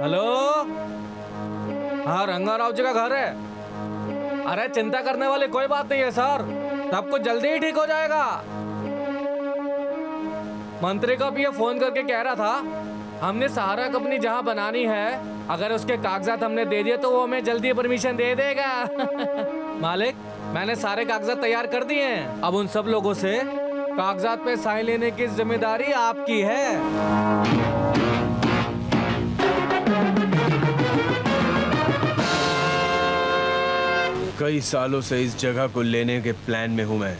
Hello. हाँ, रंगाराव जी का घर है। अरे चिंता करने वाली कोई बात नहीं है सर, सब कुछ जल्दी ही ठीक हो जाएगा। मंत्री को भी ये फोन करके कह रहा था हमने सहारा कंपनी जहाँ बनानी है, अगर उसके कागजात हमने दे दिए तो वो हमें जल्दी परमिशन दे देगा। मालिक, मैंने सारे कागजात तैयार कर दिए हैं। अब उन सब लोगों से कागजात पे साइन लेने की जिम्मेदारी आपकी है। कई सालों से इस जगह को लेने के प्लान में हूँ मैं।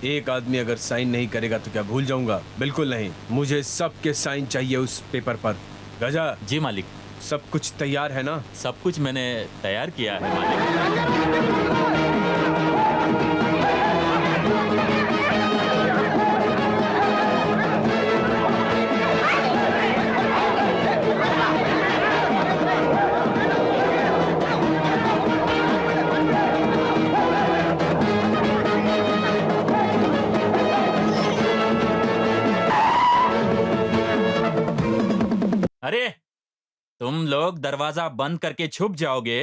एक आदमी अगर साइन नहीं करेगा तो क्या भूल जाऊंगा? बिल्कुल नहीं, मुझे सबके साइन चाहिए उस पेपर पर। गजा जी मालिक। सब कुछ तैयार है ना? सब कुछ मैंने तैयार किया है मालिक। अरे तुम लोग दरवाजा बंद करके छुप जाओगे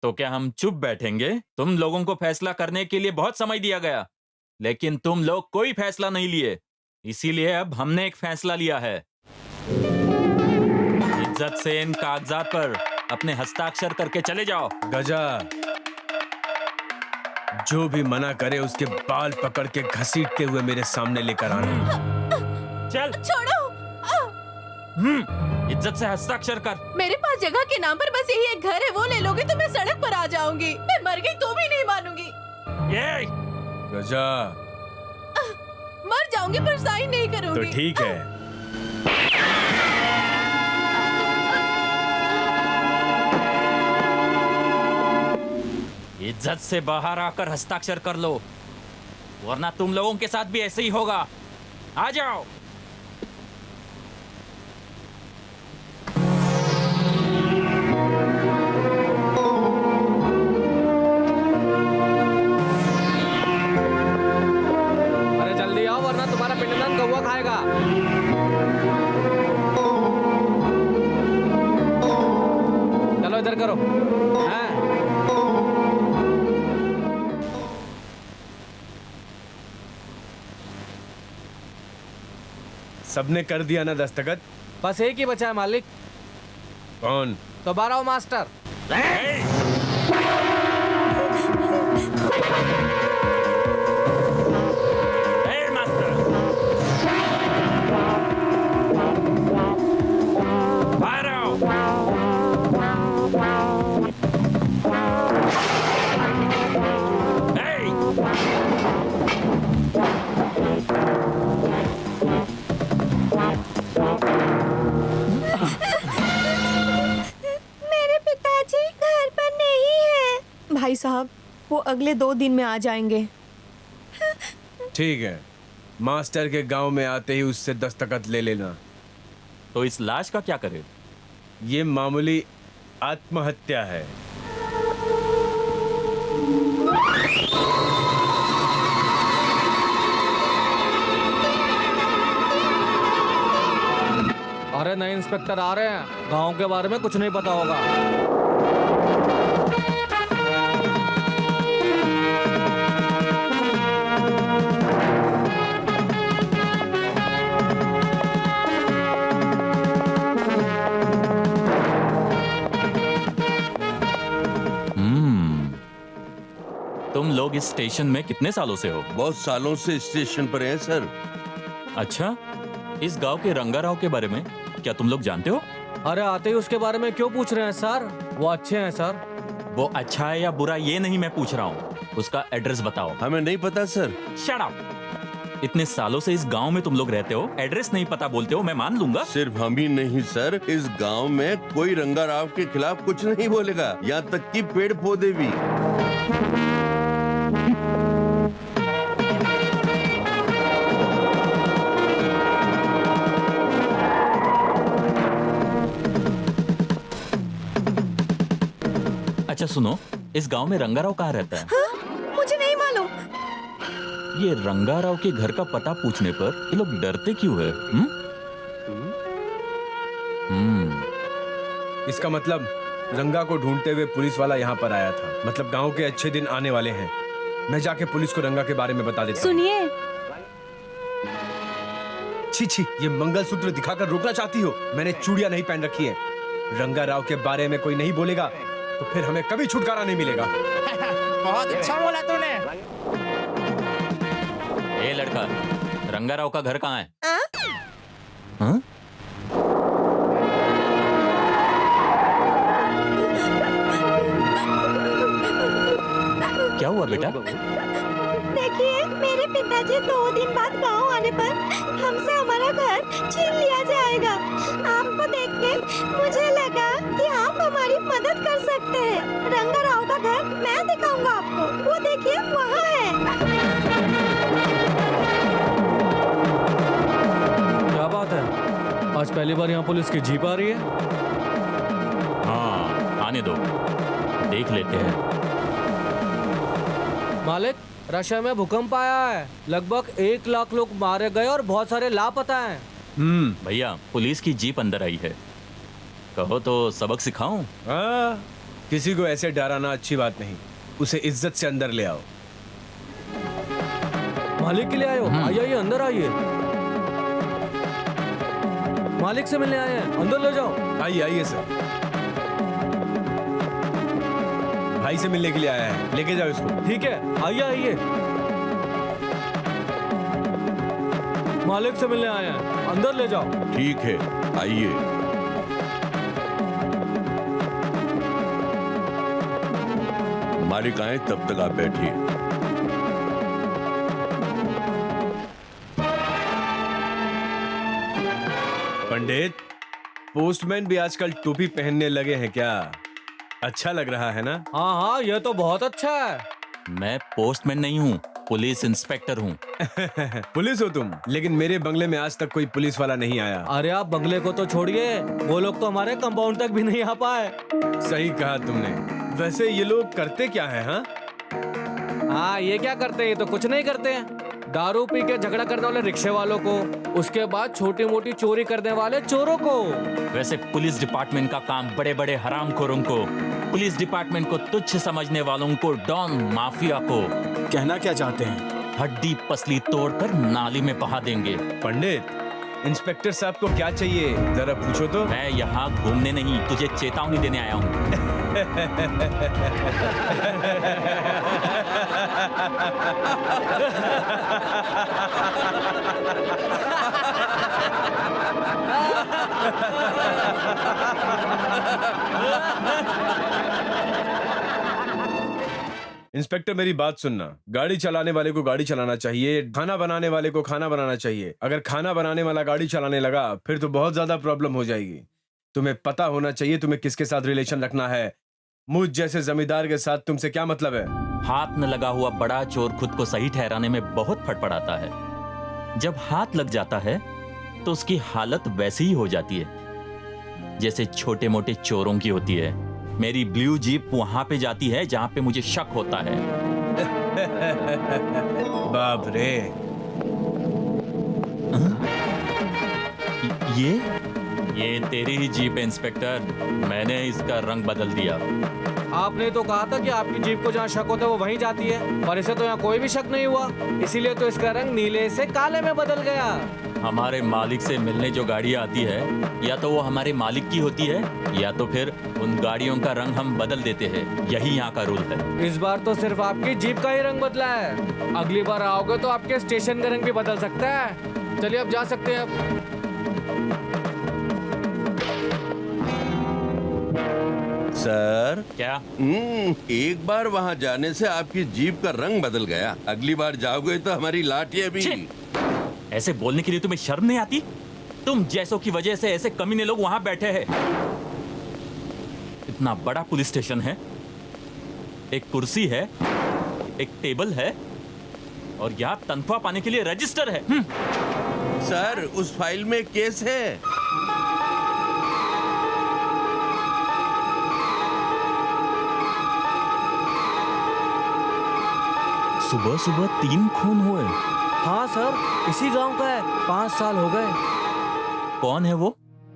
तो क्या हम चुप बैठेंगे? तुम लोगों को फैसला करने के लिए बहुत समय दिया गया, लेकिन तुम लोग कोई फैसला नहीं लिए। इसीलिए अब हमने एक फैसला लिया है। इज्जत से इन कागजात पर अपने हस्ताक्षर करके चले जाओ। गजा, जो भी मना करे उसके बाल पकड़ के घसीटते हुए मेरे सामने लेकर आना। चल छोड़ो। इज्जत से हस्ताक्षर कर। मेरे पास जगह के नाम पर बस यही एक घर है, वो ले लोगे तो मैं सड़क पर आ जाऊंगी। मैं मर गई तो भी नहीं मानूंगी। ये गजा, मर जाऊंगी पर साइन नहीं करूंगी। तो ठीक है। इज्जत से बाहर आकर हस्ताक्षर कर लो, वरना तुम लोगों के साथ भी ऐसे ही होगा। आ जाओ। अरे जल्दी आओ वरना तुम्हारा पिंडदान कौवा खाएगा। चलो इधर करो। हाँ। सबने कर दिया ना दस्तखत? बस एक ही बचा है मालिक। कौन? तो बाराओ मास्टर। मास्टर, बाहर आओ। मेरे पिताजी घर पर नहीं है। भाई साहब, वो अगले 2 दिन में आ जाएंगे। ठीक है, मास्टर के गांव में आते ही उससे दस्तखत ले लेना। तो इस लाश का क्या करे? ये मामूली आत्महत्या है। अरे नए इंस्पेक्टर आ रहे हैं, गांव के बारे में कुछ नहीं पता होगा। तुम लोग इस स्टेशन में कितने सालों से हो? बहुत सालों से स्टेशन पर हैं सर। अच्छा, इस गांव के रंगाराव के बारे में क्या तुम लोग जानते हो? अरे आते ही उसके बारे में क्यों पूछ रहे हैं सर? वो अच्छे हैं सर। वो अच्छा है या बुरा ये नहीं मैं पूछ रहा हूँ, उसका एड्रेस बताओ। हमें नहीं पता सर। Shut up. इतने सालों से इस गांव में तुम लोग रहते हो, एड्रेस नहीं पता बोलते हो, मैं मान लूंगा। सिर्फ हम ही नहीं सर, इस गांव में कोई रंगाराव के खिलाफ कुछ नहीं बोलेगा, यहाँ तक कि पेड़ पौधे भी। अच्छा सुनो, इस गांव में रंगाराव कहाँ रहता है? हाँ? मुझे नहीं मालूम। ये रंगाराव के घर का पता पूछने पर ये लोग डरते क्यों है? इसका मतलब रंगा को ढूंढते हुए पुलिस वाला यहाँ पर आया था। मतलब गांव के अच्छे दिन आने वाले हैं। मैं जाके पुलिस को रंगा के बारे में बता देता हूँ। सुनिए, छी छी, ये मंगलसूत्र दिखाकर रोकना चाहती हो? मैंने चूड़ियां नहीं पहन रखी है। रंगा राव के बारे में कोई नहीं बोलेगा तो फिर हमें कभी छुटकारा नहीं मिलेगा। बहुत अच्छा बोला तूने। ए लड़का, रंगा राव का घर कहाँ है? आ? हाँ? क्या हुआ बेटा? देखिए, मेरे पिताजी 2 दिन बाद गांव आने पर हमसे हमारा घर छीन लिया जाएगा। आपको देख के मुझे लगा कि आप हमारी मदद कर सकते हैं। रंगा राव का घर मैं दिखाऊंगा आपको। वो देखिए, वहाँ है। क्या बात है, आज पहली बार यहाँ पुलिस की जीप आ रही है। हाँ, आने दो, देख लेते हैं। मालिक, रशिया में भूकंप आया है। लगभग 1 लाख लोग मारे गए और बहुत सारे लापता हैं। भैया, पुलिस की जीप अंदर आई है। कहो तो सबक सिखाऊं? किसी को ऐसे डराना अच्छी बात नहीं। उसे इज्जत से अंदर ले आओ। मालिक के लिए आए हो? आइए आइए, अंदर आइए। मालिक से मिलने आए हैं, अंदर ले जाओ। आइए आइए सर। भाई से मिलने के लिए आया है, लेके जाओ इसको। ठीक है, आइए आइए। मालिक से मिलने आए हैं, अंदर ले जाओ। ठीक है, आइए। मालिक आए तब तक आप बैठिए। पंडित, पोस्टमैन भी आजकल टोपी पहनने लगे हैं क्या? अच्छा लग रहा है ना? हाँ हाँ, ये तो बहुत अच्छा है। मैं पोस्टमैन नहीं हूँ, पुलिस इंस्पेक्टर हूँ। पुलिस हो तुम? लेकिन मेरे बंगले में आज तक कोई पुलिस वाला नहीं आया। अरे आप बंगले को तो छोड़िए, वो लोग तो हमारे कंपाउंड तक भी नहीं आ पाए। सही कहा तुमने। वैसे ये लोग करते क्या है? हाँ हाँ, ये क्या करते हैं? ये तो कुछ नहीं करते हैं। दारू पी के झगड़ा करने वाले रिक्शे वालों को, उसके बाद छोटी मोटी चोरी करने वाले चोरों को। वैसे पुलिस डिपार्टमेंट का काम बड़े बड़े हरामखोरों को, पुलिस डिपार्टमेंट को तुच्छ समझने वालों को, डॉन माफिया को कहना क्या चाहते हैं? हड्डी पसली तोड़कर नाली में बहा देंगे। पंडित, इंस्पेक्टर साहब को क्या चाहिए जरा पूछो तो। मैं यहाँ घूमने नहीं, तुझे चेतावनी देने आया हूँ। इंस्पेक्टर, मेरी बात सुनना। गाड़ी चलाने वाले को गाड़ी चलाना चाहिए, खाना बनाने वाले को खाना बनाना चाहिए। अगर खाना बनाने वाला गाड़ी चलाने लगा फिर तो बहुत ज्यादा प्रॉब्लम हो जाएगी। तुम्हें पता होना चाहिए तुम्हें किसके साथ रिलेशन रखना है। मुझ जैसे जमींदार के साथ तुमसे क्या मतलब है? हाथ न लगा हुआ बड़ा चोर खुद को सही ठहराने में बहुत फटफड़ाता है। जब हाथ लग जाता है तो उसकी हालत वैसी ही हो जाती है जैसे छोटे मोटे चोरों की होती है। मेरी ब्लू जीप वहां पे जाती है जहां पे मुझे शक होता है। बाप रे, ये तेरी ही जीप है इंस्पेक्टर, मैंने इसका रंग बदल दिया। आपने तो कहा था कि आपकी जीप को जहाँ शक होता है वो वहीं जाती है, और इसे तो यहाँ कोई भी शक नहीं हुआ, इसीलिए तो इसका रंग नीले से काले में बदल गया। हमारे मालिक से मिलने जो गाड़ियां आती है, या तो वो हमारे मालिक की होती है या तो फिर उन गाड़ियों का रंग हम बदल देते हैं। यही यहाँ का रूल है। इस बार तो सिर्फ आपकी जीप का ही रंग बदला है, अगली बार आओगे तो आपके स्टेशन का रंग भी बदल सकता है। चलिए अब जा सकते हैं। अब सर, क्या? एक बार वहाँ जाने से आपकी जीप का रंग बदल गया। अगली बार जाओगे तो हमारी लाठियाँ भी। छी! ऐसे बोलने के लिए तुम्हें शर्म नहीं आती? तुम जैसों की वजह से ऐसे कमीने लोग वहां बैठे हैं। इतना बड़ा पुलिस स्टेशन है, एक कुर्सी है, एक टेबल है, और यहाँ तनख्वाह पाने के लिए रजिस्टर है। सर, उस फाइल में केस है। सुबह सुबह 3 खून हुए। हाँ सर, इसी गांव का है, 5 साल हो गए। कौन है वो?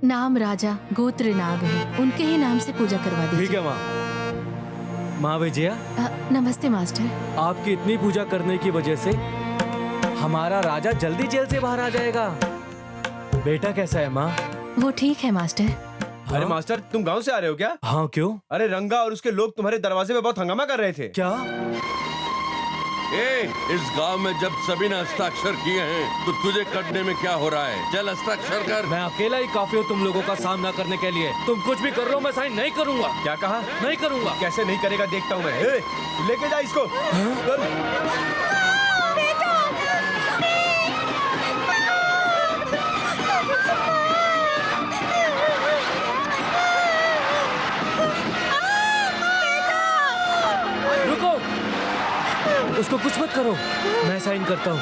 नाम राजा, गोत्र नाग है। उनके ही नाम से पूजा करवा ठीक दीजिए। है माँ। माँ विजया, नमस्ते मास्टर। आपकी इतनी पूजा करने की वजह से हमारा राजा जल्दी जेल से बाहर आ जाएगा। बेटा कैसा है माँ? वो ठीक है मास्टर। अरे मास्टर, तुम गांव से आ रहे हो क्या? हाँ, क्यों? अरे रंगा और उसके लोग तुम्हारे दरवाजे पे बहुत हंगामा कर रहे थे। क्या? इस गांव में जब सभी ने हस्ताक्षर किए हैं तो तुझे करने में क्या हो रहा है? चल हस्ताक्षर कर। मैं अकेला ही काफी हूँ तुम लोगों का सामना करने के लिए। तुम कुछ भी कर लो, मैं साइन नहीं करूंगा। क्या कहा? नहीं करूंगा। कैसे नहीं करेगा देखता हूँ मैं। लेके जा इसको। रुको, उसको कुछ मत करो, मैं साइन करता हूँ।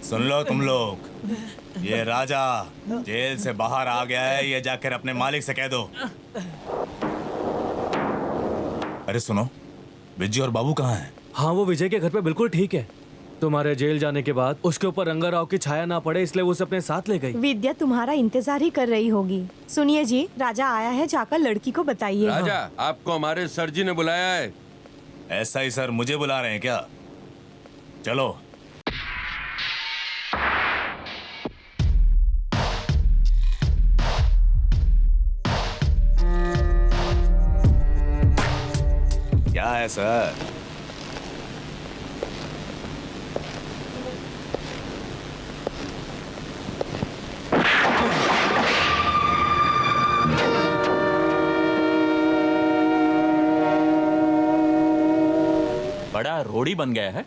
सुन लो तुम लोग, ये राजा जेल से बाहर आ गया है, ये जाकर अपने मालिक से कह दो। अरे सुनो, विजय और बाबू कहाँ हैं? हाँ, वो विजय के घर पे बिल्कुल ठीक है। तुम्हारे जेल जाने के बाद उसके ऊपर रंगा राव की छाया ना पड़े, इसलिए वो उसे अपने साथ ले गई। विद्या तुम्हारा इंतजार ही कर रही होगी। सुनिए जी, राजा आया है, जाकर लड़की को बताइए। राजा, आपको हमारे सर जी ने बुलाया है। ऐसा ही सर, मुझे बुला रहे हैं क्या? चलो। क्या है सर? बड़ा रोड़ी बन गया है।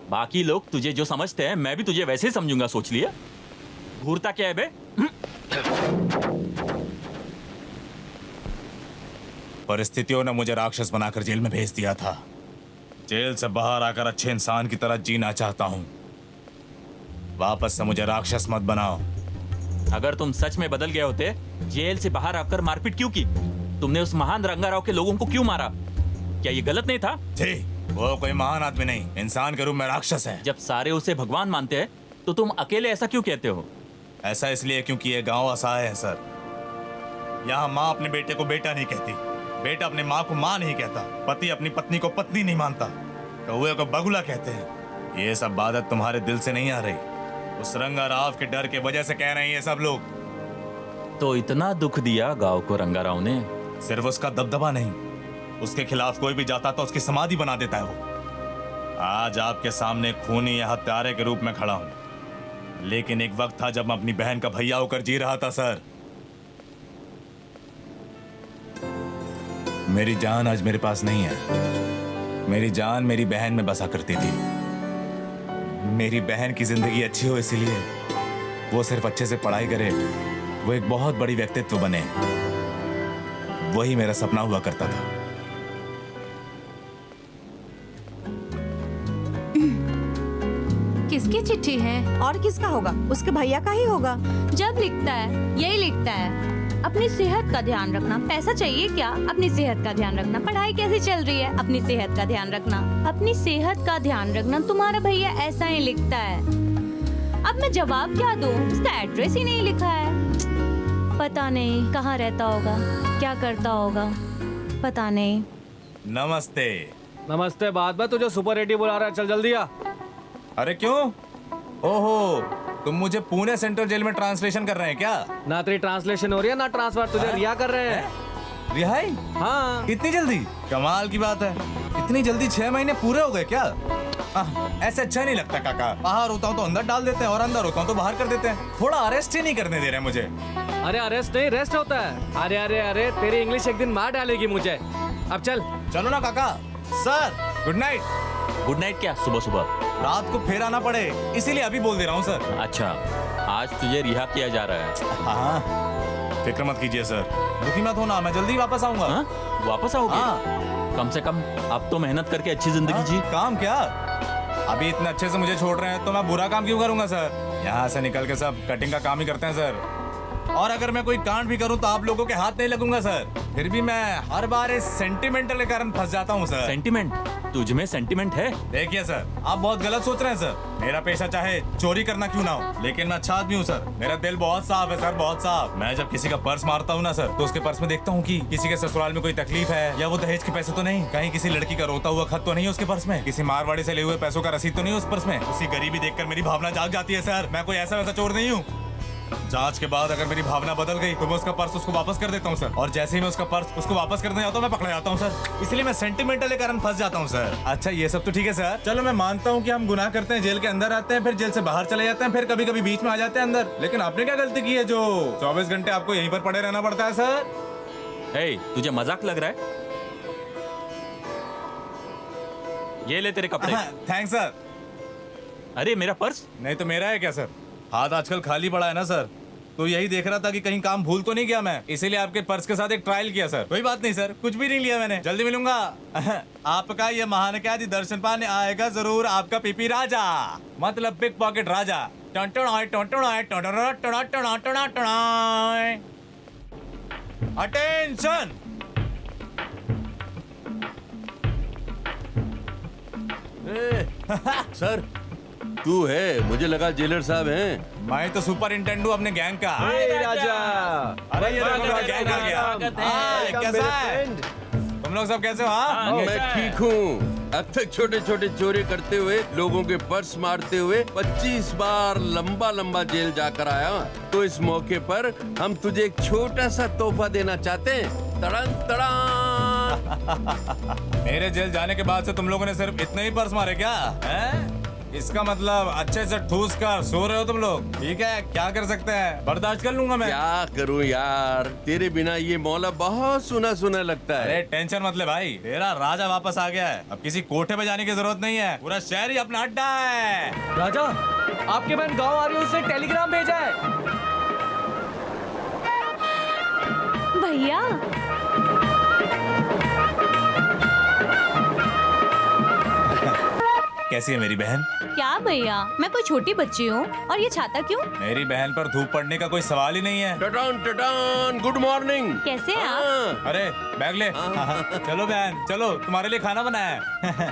बाकी लोग तुझे जो समझते हैं मैं भी तुझे वैसे ही समझूंगा, सोच लिया। घूरता क्या है बे? परिस्थितियों ने मुझे राक्षस बनाकर जेल में भेज दिया था। जेल से बाहर आकर अच्छे इंसान की तरह जीना चाहता हूँ। वापस से मुझे राक्षस मत बनाओ। अगर तुम सच में बदल गए होते, जेल से बाहर आकर मारपीट क्यों की? तुमने उस महान रंगाराव के लोगों को क्यों मारा? क्या ये गलत नहीं था? जी, वो कोई महान आदमी नहीं, इंसान के रूप में राक्षस है। जब सारे उसे भगवान मानते हैं तो तुम अकेले ऐसा क्यों कहते हो? ऐसा इसलिए क्योंकि ये गांव असहाय है सर। यहाँ माँ अपने बेटे को बेटा नहीं कहती, बेटा अपने माँ को माँ नहीं कहता, पति अपनी पत्नी को पत्नी नहीं मानता, कौवे को बगुला कहते हैं। ये सब बात तुम्हारे दिल से नहीं आ रही, उस रंगाराव के डर के वजह से कह रहे हैं ये सब लोग। तो इतना दुख दिया गांव को रंगाराव ने? सिर्फ उसका दबदबा नहीं, उसके खिलाफ कोई भी जाता तो उसकी समाधि बना देता है वो। आज आपके सामने खूनी या हत्यारे के रूप में खड़ा हूं, लेकिन एक वक्त था जब मैं अपनी बहन का भैया होकर जी रहा था सर। मेरी जान आज मेरे पास नहीं है। मेरी जान मेरी बहन में बसा करती थी। मेरी बहन की जिंदगी अच्छी हो इसलिए वो सिर्फ अच्छे से पढ़ाई करे, वो एक बहुत बड़ी व्यक्तित्व बने, वही मेरा सपना हुआ करता था। किसकी चिट्ठी है? और किसका होगा? उसके भैया का ही होगा। जब लिखता है यही लिखता है, अपनी सेहत का ध्यान रखना। पैसा चाहिए क्या? अपनी सेहत का ध्यान रखना। पढ़ाई कैसी चल रही है? अपनी सेहत का ध्यान रखना। अपनी सेहत का ध्यान रखना। तुम्हारा भैया ऐसा ही लिखता है। अब मैं जवाब क्या दूं? उसका एड्रेस ही नहीं लिखा है। पता नहीं कहाँ रहता होगा, क्या करता होगा, पता नहीं। नमस्ते। नमस्ते। बाद में तुझे सुपर 80 बुला रहा है, चल जल्दी आ। अरे क्यों? ओहो, तुम मुझे पुणे सेंट्रल जेल में ट्रांसलेशन कर रहे हैं क्या? ना तेरी ट्रांसलेशन हो रही है ना ट्रांसफर, तुझे रिहा कर रहे हैं। रिहाई? हाँ। इतनी जल्दी? कमाल की बात है। इतनी जल्दी 6 महीने पूरे हो गए क्या? ऐसे अच्छा नहीं लगता काका। बाहर होता हूँ तो अंदर डाल देते हैं और अंदर होता हूँ तो बाहर कर देते हैं। थोड़ा अरेस्ट ही नहीं करने दे रहे मुझे। अरे अरेस्ट नहीं, रेस्ट होता है। अरे अरे अरे, तेरी इंग्लिश एक दिन मार डालेगी मुझे। अब चल। चलो ना काका। Sir good night. Good night क्या सुबह सुबह? रात को फिर आना पड़े इसीलिए अभी बोल दे रहा हूँ सर। अच्छा, आज तुझे रिहा किया जा रहा है? हाँ, फिक्र मत कीजिए सर, दुखी मत होना, मैं जल्दी वापस आऊंगा। हाँ? वापस आओगे? हाँ। कम से कम अब तो मेहनत करके अच्छी जिंदगी जी। काम क्या? अभी इतने अच्छे से मुझे छोड़ रहे हैं तो मैं बुरा काम क्यों करूंगा सर? यहाँ से निकल के सब कटिंग का काम ही करते हैं सर। और अगर मैं कोई कांड भी करूं तो आप लोगों के हाथ नहीं लगूंगा सर। फिर भी मैं हर बार इस सेंटिमेंटल के कारण फंस जाता हूं सर। सेंटिमेंट? तुझ में सेंटिमेंट है? देखिए सर, आप बहुत गलत सोच रहे हैं सर। मेरा पेशा चाहे चोरी करना क्यों ना हो, लेकिन मैं अच्छा आदमी हूँ सर। मेरा दिल बहुत साफ है सर, बहुत साफ। मैं जब किसी का पर्स मारता हूँ ना सर, तो उसके पर्स में देखता हूँ कि किसी के ससुराल में कोई तकलीफ है, या वो दहेज के पैसे तो नहीं, कहीं किसी लड़की का रोता हुआ खत तो नहीं है उसके पर्स में, किसी मारवाड़ी से ले हुए पैसों का रसीद तो नहीं है उस पर्स में। उसी गरीबी देखकर मेरी भावना जाग जाती है सर। मैं कोई ऐसा वैसा चोर नहीं हूँ। जांच के बाद अगर मेरी भावना बदल गई तो मैं उसका पर्स उसको वापस कर देता हूँ सर। और जैसे ही मैं उसका पर्स उसको वापस करने जाता हूँ मैं पकड़ा जाता हूँ सर। इसलिए मैं सेंटिमेंटल के कारण फंस जाता हूँ सर। अच्छा, ये सब तो ठीक है सर। चलो मैं मानता हूँ कि हम गुनाह करते हैं, जेल के अंदर आते हैं, फिर जेल से बाहर चले जाते हैं, फिर कभी कभी बीच में आ जाते हैं अंदर। लेकिन आपने क्या गलती की है जो 24 घंटे आपको यहीं पर पड़े रहना पड़ता है सर? हे, तुझे मजाक लग रहा है? ये ले तेरे कपड़े। Thanks sir. अरे मेरा पर्स? नहीं तो मेरा है क्या सर? हाथ आजकल खाली पड़ा है ना सर, तो यही देख रहा था कि कहीं काम भूल तो नहीं गया मैं, इसीलिए आपके पर्स के साथ एक ट्रायल किया सर। कोई बात नहीं सर, कुछ भी नहीं लिया मैंने। जल्दी मिलूंगा। आपका ये महान क्या जी दर्शन पाने आएगा जरूर, आपका पीपी राजा, मतलब पिक पॉकेट राजा। अटेंशन। सर तू है, मुझे लगा जेलर साहब हैं। मैं तो सुपरिंटेंडेंट हूँ अपने गैंग का। हे राजा, अरे ये देखो मेरा गैंग आ गया। हाय, Welcome, कैसा मेरे है? friend। तुम लोग सब कैसे हो? हाँ? मैं ठीक हूँ। अब तक छोटे छोटे चोरी करते हुए, लोगों के पर्स मारते हुए 25 बार लंबा लंबा जेल जाकर आया। तो इस मौके पर हम तुझे एक छोटा सा तोहफा देना चाहते हैं। तड़न तड़न। मेरे जेल जाने के बाद से तुम लोगों ने सिर्फ इतने ही पर्स मारे क्या? हैं? इसका मतलब अच्छे से ठूस कर सो रहे हो तुम लोग। ठीक है, क्या कर सकते हैं, बर्दाश्त कर लूंगा मैं। क्या करूँ यार, तेरे बिना ये मौला बहुत सुना सुना लगता अरे है। टेंशन मत ले भाई, तेरा राजा वापस आ गया है। अब किसी कोठे पे जाने की जरूरत नहीं है, पूरा शहर ही अपना अड्डा है। राजा, आपकी बहन गांव आ रही है, उससे टेलीग्राम भेजा है। भैया कैसी है मेरी बहन? क्या भैया, मैं कोई छोटी बच्ची हूँ और ये छाता क्यों? मेरी बहन पर धूप पड़ने का कोई सवाल ही नहीं है। टटान टटान, गुड मॉर्निंग। कैसे हैं आप? हाँ। अरे बैग ले। चलो बहन चलो, तुम्हारे लिए खाना बनाया है।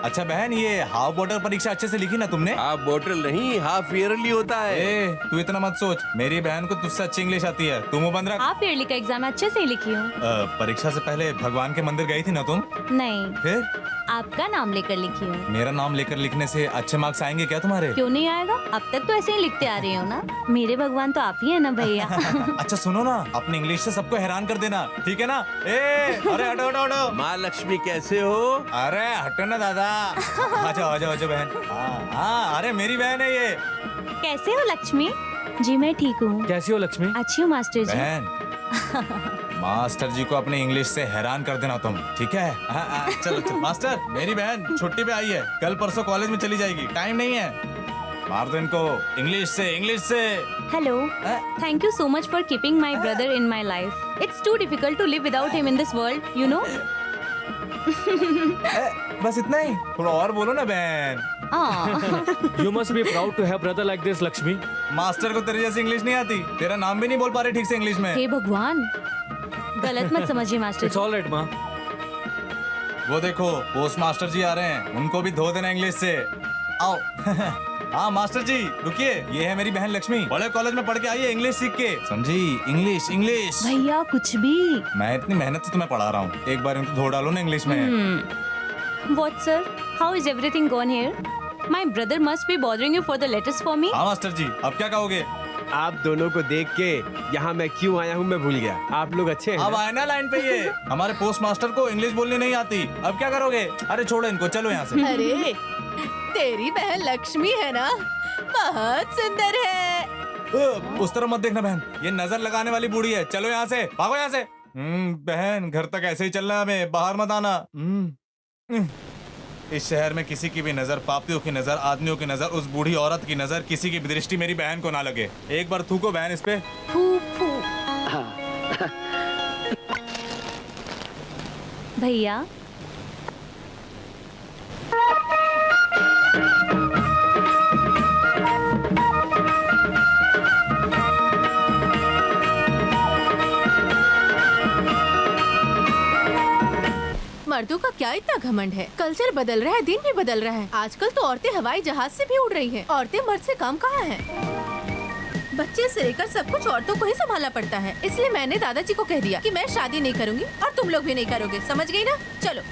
अच्छा बहन, ये हाफ वाटर परीक्षा अच्छे से लिखी ना तुमने? हाफ बोतल नहीं, हाफ ईयरली होता है। ए, तू इतना मत सोच, मेरी बहन को तुझसे अच्छी इंग्लिश आती है। तू मुंह बंद रख। हाफ ईयरली का एग्जाम अच्छे से ही लिखी हूँ। परीक्षा से पहले भगवान के मंदिर गई थी ना तुम? नहीं, फिर आपका नाम लेकर लिखी हूँ। मेरा नाम लेकर लिखने से अच्छे मार्क्स आएंगे क्या तुम्हारे? क्यों नहीं आएगा? अब तक तो ऐसे ही लिखते आ रही हो ना। मेरे भगवान तो आप ही है ना भैया। अच्छा सुनो ना, अपनी इंग्लिश से सबको हैरान कर देना, ठीक है ना? ए, अरे हटो हटो हटो। माँ लक्ष्मी कैसे हो? अरे हटो ना दादा। आ जाओ बहन। हाँ, अरे मेरी बहन है ये। कैसे हो लक्ष्मी? जी मैं ठीक हूँ। कैसी हो लक्ष्मी? अच्छी हूँ मास्टर जी। बहन मास्टर जी को अपने इंग्लिश से हैरान कर देना तुम, ठीक है? चलो मास्टर, मेरी बहन छुट्टी पे आई है, कल परसों कॉलेज में चली जाएगी, टाइम नहीं है। मार दो इनको इंग्लिश से। Hello, thank you so much for keeping my brother in my life. It's too difficult to live without him in this world, you know. बस इतना ही, थोड़ा और बोलो ना बहन। You must be proud to have brother like this, Lakshmi. Master को तेरे जैसी इंग्लिश नहीं आती, तेरा नाम भी नहीं बोल पा रहे ठीक से इंग्लिश में। हे भगवान, गलत मत समझिए master It's ji. all right, माँ। वो देखो पोस्ट मास्टर जी आ रहे हैं, उनको भी धो देना इंग्लिश से। आओ। हाँ मास्टर जी रुकिए, ये है मेरी बहन लक्ष्मी, बड़े कॉलेज में पढ़ के आई है इंग्लिश सीख के, समझी? इंग्लिश। भैया कुछ भी। मैं इतनी मेहनत से तुम्हें पढ़ा रहा हूँ, एक बार इनको धो डालो ना इंग्लिश में। What sir? How is everything gone here? My brother must be bothering you for the letters for me. हाँ मास्टर जी, अब क्या कहोगे? आप दोनों को देख के यहाँ मैं क्यों आया हूँ मैं भूल गया। आप लोग अच्छे हैं अब ना? आए ना लाइन पे ये। हमारे पोस्ट मास्टर को इंग्लिश बोलनी नहीं आती, अब क्या करोगे? अरे छोड़ो इनको, चलो यहाँ से। अरे तेरी बहन लक्ष्मी है ना, बहुत सुंदर है। उस तरफ मत देखना बहन, ये नजर लगाने वाली बूढ़ी है, चलो यहाँ से, भागो यहाँ से। बहन घर तक ऐसे ही चलना है हमें, बाहर मत आना। इस शहर में किसी की भी नजर, पापियों की नजर, आदमियों की नजर, उस बूढ़ी औरत की नजर, किसी की भी दृष्टि मेरी बहन को ना लगे। एक बार थूको बहन इस पे। फू फू। भैया मर्दों का क्या इतना घमंड है? कल्चर बदल रहा है, दिन भी बदल रहा है। आजकल तो औरतें हवाई जहाज से भी उड़ रही हैं। औरतें मर्द से कम कहाँ हैं? बच्चे से लेकर सब कुछ औरतों को ही संभालना पड़ता है। इसलिए मैंने दादाजी को कह दिया कि मैं शादी नहीं करूंगी और तुम लोग भी नहीं करोगे, समझ गई ना? चलो।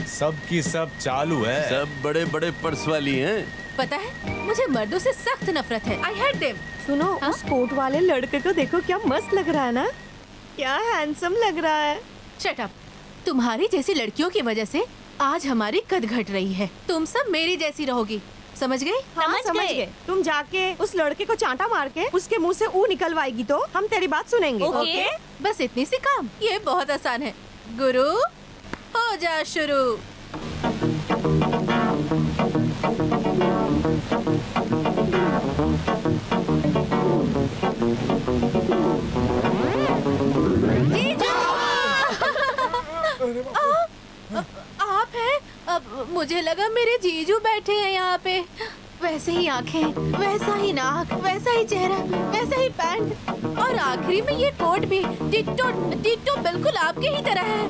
सब की सब चालू है। सब बड़े बड़े पर्स वाली हैं। पता है, मुझे मर्दों से सख्त नफरत है। I hate them. सुनो, उस कोट वाले लड़के को देखो, क्या मस्त लग रहा है ना, क्या हैंडसम लग रहा है। Shut up. तुम्हारी जैसी लड़कियों की वजह से आज हमारी कद घट रही है। तुम सब मेरी जैसी रहोगी, समझ गई? हाँ, समझ गए। तुम जाके उस लड़के को चांटा मार के उसके मुंह से ऊ निकलवाएगी तो हम तेरी बात सुनेंगे। ओके। बस इतनी सी काम, ये बहुत आसान है। गुरु हो जा शुरू। आप हैं? अब मुझे लगा मेरे जीजू बैठे हैं यहाँ पे। वैसे ही आंखें, वैसा ही नाक, वैसा ही चेहरा, वैसा ही पैंट और आखिरी में ये कोट भी डिट्टो डिट्टो बिल्कुल आपके ही तरह है।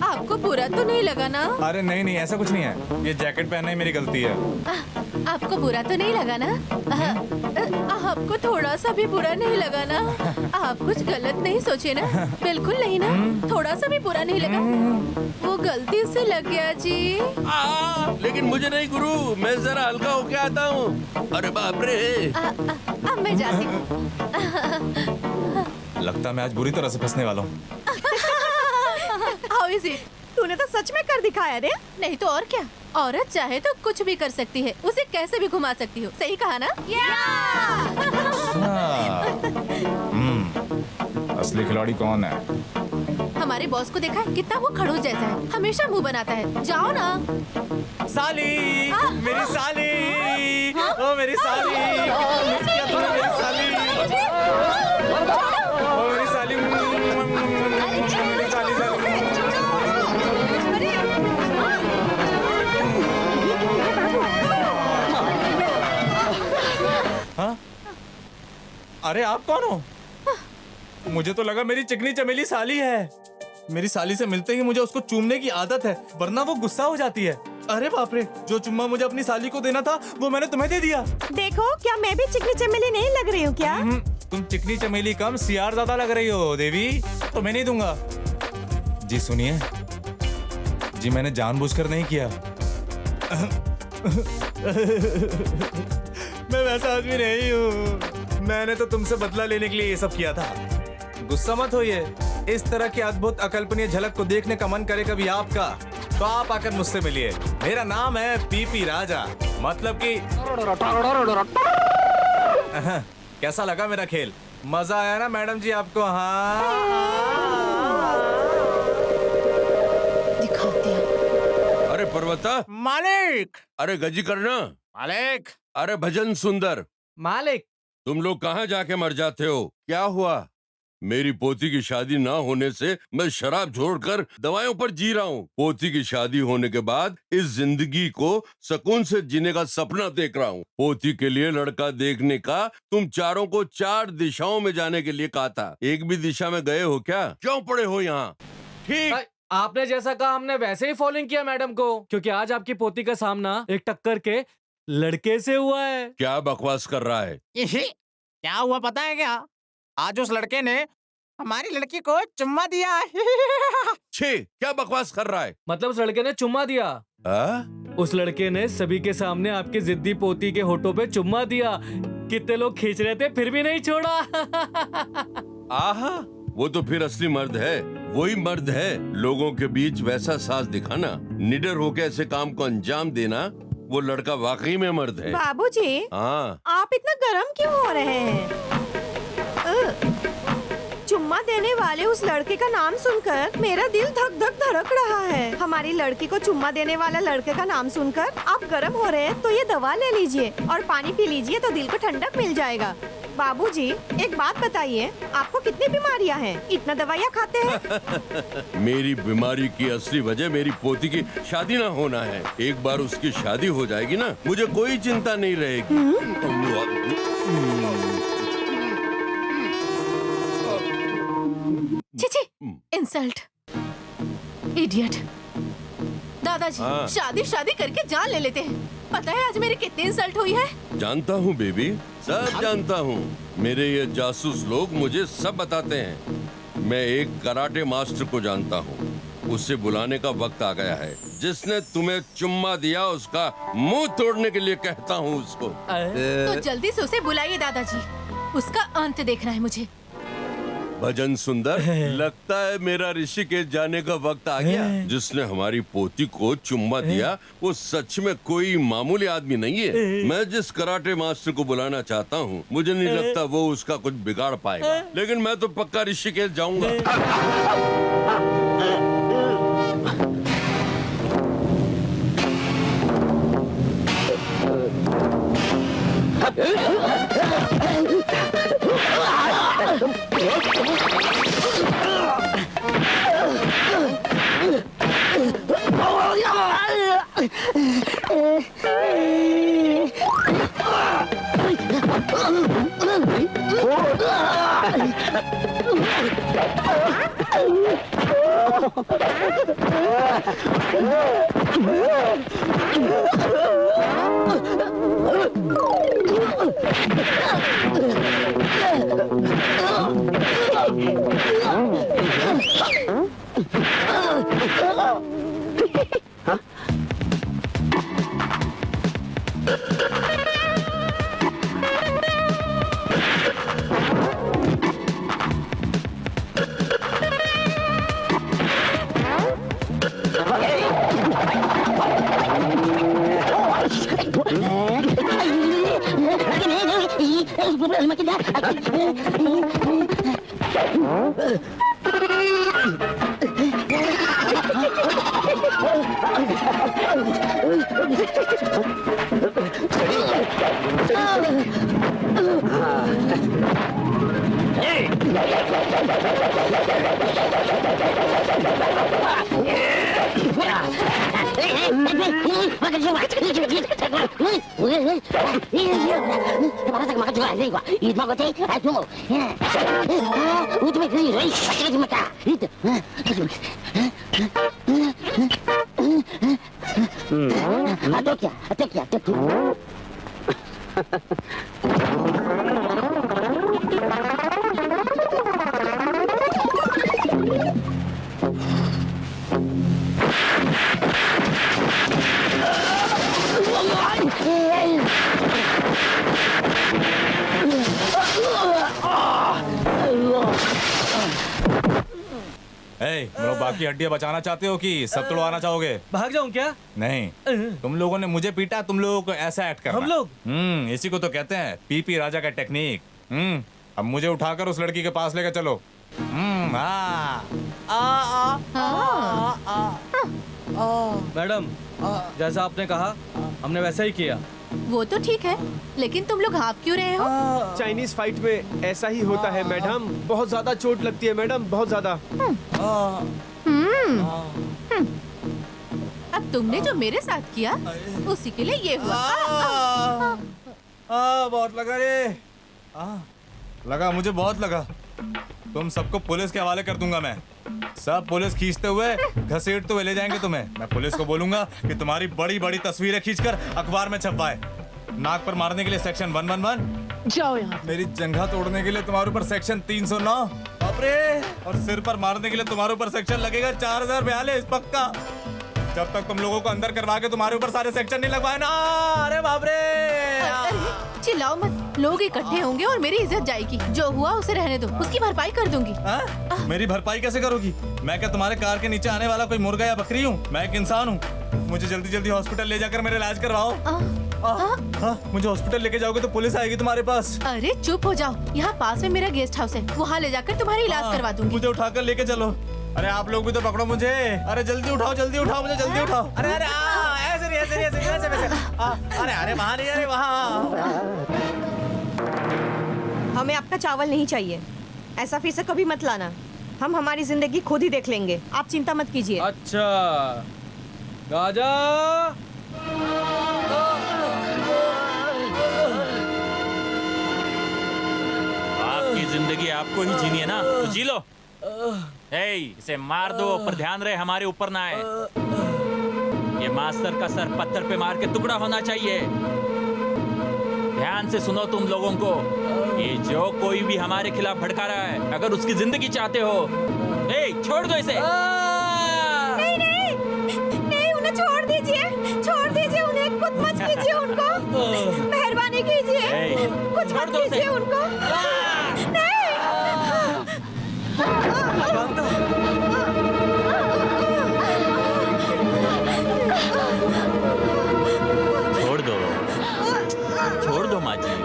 आपको बुरा तो नहीं लगा ना? अरे नहीं नहीं, ऐसा कुछ नहीं है, ये जैकेट पहनना ही मेरी गलती है। आपको बुरा तो नहीं लगा ना? आपको थोड़ा सा भी बुरा नहीं लगा ना? आप कुछ गलत नहीं सोचे ना? बिल्कुल नहीं ना? थोड़ा सा भी बुरा नहीं लगा? वो गलती से लग गया जी। लेकिन मुझे नहीं गुरु, मैं जरा हल्का होके आता हूँ। अरे बाप रे। अब मैं जाती हूँ। लगता है मैं आज बुरी तरह से फंसने वाला हूँ। How is it? तूने तो सच में कर दिखाया रे। नहीं तो और क्या, औरत चाहे तो कुछ भी कर सकती है, उसे कैसे भी घुमा सकती हो। सही कहा ना? असली खिलाड़ी कौन है? हमारे बॉस को देखा है, कितना वो खड़ूस जैसा है, हमेशा मुंह बनाता है। जाओ ना। साली, मेरी साली, ओ मेरी साली, कितना मिस किया तूने मेरी साली, ओ मेरी साली, मेरी साली हाँ? अरे आप कौन हो? मुझे तो लगा मेरी चिकनी चमेली साली है। मेरी साली से मिलते ही मुझे उसको चूमने की आदत है, वरना वो गुस्सा हो जाती है। अरे बाप रे, जो चुम्मा मुझे अपनी साली को देना था वो मैंने तुम्हें दे दिया। देखो, क्या मैं भी चिकनी चमेली नहीं लग रही हूँ क्या? तुम चिकनी चमेली कम सियार ज्यादा लग रही हो देवी, तो मैं नहीं दूंगा। जी सुनिए जी, मैंने जानबूझकर नहीं किया। मैं वैसा आदमी नहीं हूँ, मैंने तो तुमसे बदला लेने के लिए ये सब किया था। गुस्सा मत होइए, इस तरह की अद्भुत अकल्पनीय झलक को देखने का मन करे कभी आपका, तो आप आकर मुझसे मिलिए। मेरा नाम है पीपी राजा, मतलब कि कैसा लगा मेरा खेल? मजा आया ना मैडम जी आपको? हाँ दिखाती हूँ। अरे पर्वता, मालिक। अरे गजी करना, मालिक। अरे भजन सुंदर, मालिक, तुम लोग कहाँ जाके मर जाते हो? क्या हुआ? मेरी पोती की शादी ना होने से मैं शराब छोड़कर दवाइयों पर जी रहा हूँ। पोती की शादी होने के बाद इस जिंदगी को सुकून से जीने का सपना देख रहा हूँ। पोती के लिए लड़का देखने का तुम चारों को 4 दिशाओं में जाने के लिए कहा था, एक भी दिशा में गए हो क्या? क्यों पड़े हो यहाँ? ठीक, आपने जैसा कहा हमने वैसे ही फॉलोइंग किया मैडम को, क्योंकि आज आपकी पोती का सामना एक टक्कर के लड़के से हुआ है। क्या बकवास कर रहा है? क्या हुआ पता है क्या? आज उस लड़के ने हमारी लड़की को चुम्मा दिया। छे, क्या बकवास कर रहा है? मतलब उस लड़के ने चुम्मा दिया? आ? उस लड़के ने सभी के सामने आपकी जिद्दी पोती के होठों पे चुम्मा दिया। कितने लोग खींच रहे थे फिर भी नहीं छोड़ा। आहा, वो तो फिर असली मर्द है, वही मर्द है। लोगों के बीच वैसा साहस दिखाना, निडर होकर ऐसे काम को अंजाम देना, वो लड़का वाकई में मर्द है। बाबूजी, हाँ, आप इतना गर्म क्यों हो रहे हैं? चुम्मा देने वाले उस लड़के का नाम सुनकर मेरा दिल धक धक धड़क रहा है। हमारी लड़की को चुम्मा देने वाला लड़के का नाम सुनकर आप गर्म हो रहे हैं, तो ये दवा ले लीजिए और पानी पी लीजिए, तो दिल को ठंडक मिल जाएगा। बाबूजी, एक बात बताइए, आपको कितनी बीमारियां हैं? इतना दवाइयाँ खाते हैं? मेरी बीमारी की असली वजह मेरी पोती की शादी ना होना है। एक बार उसकी शादी हो जाएगी ना, मुझे कोई चिंता नहीं रहेगी। छी, इंसल्ट, इडियट। दादाजी, हाँ। शादी करके जान ले लेते हैं। पता है आज मेरी कितनी इंसल्ट हुई है? जानता हूँ बेबी, सब जानता हूँ। मेरे ये जासूस लोग मुझे सब बताते हैं। मैं एक कराटे मास्टर को जानता हूँ, उसे बुलाने का वक्त आ गया है। जिसने तुम्हें चुम्मा दिया उसका मुंह तोड़ने के लिए कहता हूँ उसको। तो जल्दी से उसे बुलाइए दादाजी, उसका अंत देखना है मुझे। भजन सुंदर, लगता है मेरा ऋषिकेश जाने का वक्त आ गया। जिसने हमारी पोती को चुम्मा दिया वो सच में कोई मामूली आदमी नहीं है। मैं जिस कराटे मास्टर को बुलाना चाहता हूँ, मुझे नहीं लगता वो उसका कुछ बिगाड़ पाएगा, लेकिन मैं तो पक्का ऋषिकेश जाऊंगा। तुम लोग बाकी हड्डियां बचाना चाहते हो कि सब तुड़वाना चाहोगे? भाग जाऊं क्या? नहीं, तुम लोगों ने मुझे पीटा, तुम लोगों को ऐसा एक्ट करना। हम लोग? इसी को तो कहते हैं पीपी राजा का टेक्निक। अब मुझे उठाकर उस लड़की के पास लेकर चलो। मैडम, जैसा आपने कहा हमने वैसा ही किया। वो तो ठीक है, लेकिन तुम लोग हाफ क्यों रहे हो? चाइनीज फाइट में ऐसा ही होता है मैडम, बहुत ज्यादा चोट लगती है मैडम, बहुत ज्यादा। अब तुमने जो मेरे साथ किया उसी के लिए ये हुआ। बहुत लगा रे। लगा, मुझे बहुत लगा। तुम सबको पुलिस के हवाले कर दूंगा मैं। सब पुलिस खींचते हुए घसीटते हुए ले जाएंगे तुम्हें। मैं पुलिस को बोलूंगा कि तुम्हारी बड़ी बड़ी तस्वीरें खींचकर अखबार में छपवाए। नाक पर मारने के लिए सेक्शन 111, जाओ यहाँ। मेरी जंघा तोड़ने के लिए तुम्हारे ऊपर सेक्शन 309, बाप रे, और सिर पर मारने के लिए तुम्हारे ऊपर सेक्शन लगेगा 4042 पक्का। जब तक तुम लोगों को अंदर करवा के तुम्हारे ऊपर सारे सेक्शन नहीं लगवाए ना। अरे बाप रे। अरे चिल्लाओ मत, लोग इकट्ठे होंगे और मेरी इज्जत जाएगी। जो हुआ उसे रहने दो, उसकी भरपाई कर दूंगी। मेरी भरपाई कैसे करोगी? मैं क्या तुम्हारे कार के नीचे आने वाला कोई मुर्गा या बकरी हूँ? मैं एक इंसान हूँ। मुझे जल्दी जल्दी हॉस्पिटल ले जाकर मेरा इलाज करवाओ। मुझे हॉस्पिटल लेके जाओगे तो पुलिस आएगी तुम्हारे पास। अरे चुप हो जाओ, यहाँ पास में मेरा गेस्ट हाउस है, वहाँ ले जाकर तुम्हारी इलाज करवा दूंगी। मुझे उठाकर लेके चलो। अरे आप लोग भी तो पकड़ो मुझे। अरे जल्दी उठाओ, जल्दी उठाओ, मुझे जल्दी उठाओ। अरे अरे ऐसे नहीं, ऐसे नहीं, ऐसे नहीं, ऐसे वैसे। अरे अरे वहाँ नहीं, अरे वहाँ। हमें आपका चावल नहीं चाहिए, ऐसा फिर से कभी मत लाना। हम हमारी जिंदगी खुद ही देख लेंगे, आप चिंता मत कीजिए। अच्छा गाजा, आपकी जिंदगी आपको ही जीनी है ना, तो जी लो। इसे मार दो, पर ध्यान रहे हमारे ऊपर ना आए। ये मास्टर का सर पत्थर पे मार के टुकड़ा होना चाहिए। ध्यान से सुनो तुम लोगों को, ये जो कोई भी हमारे खिलाफ भड़का रहा है, अगर उसकी जिंदगी चाहते हो, छोड़ दो इसे। नहीं नहीं नहीं, उन्हें छोड़ दीजिए, छोड़ दीजिए उन्हें, कुछ मत कीजिए उनको, मेहरबानी कीजिए, कुछ मत कीजिए उनको। छोड़ दो, छोड़ दो माँ जी।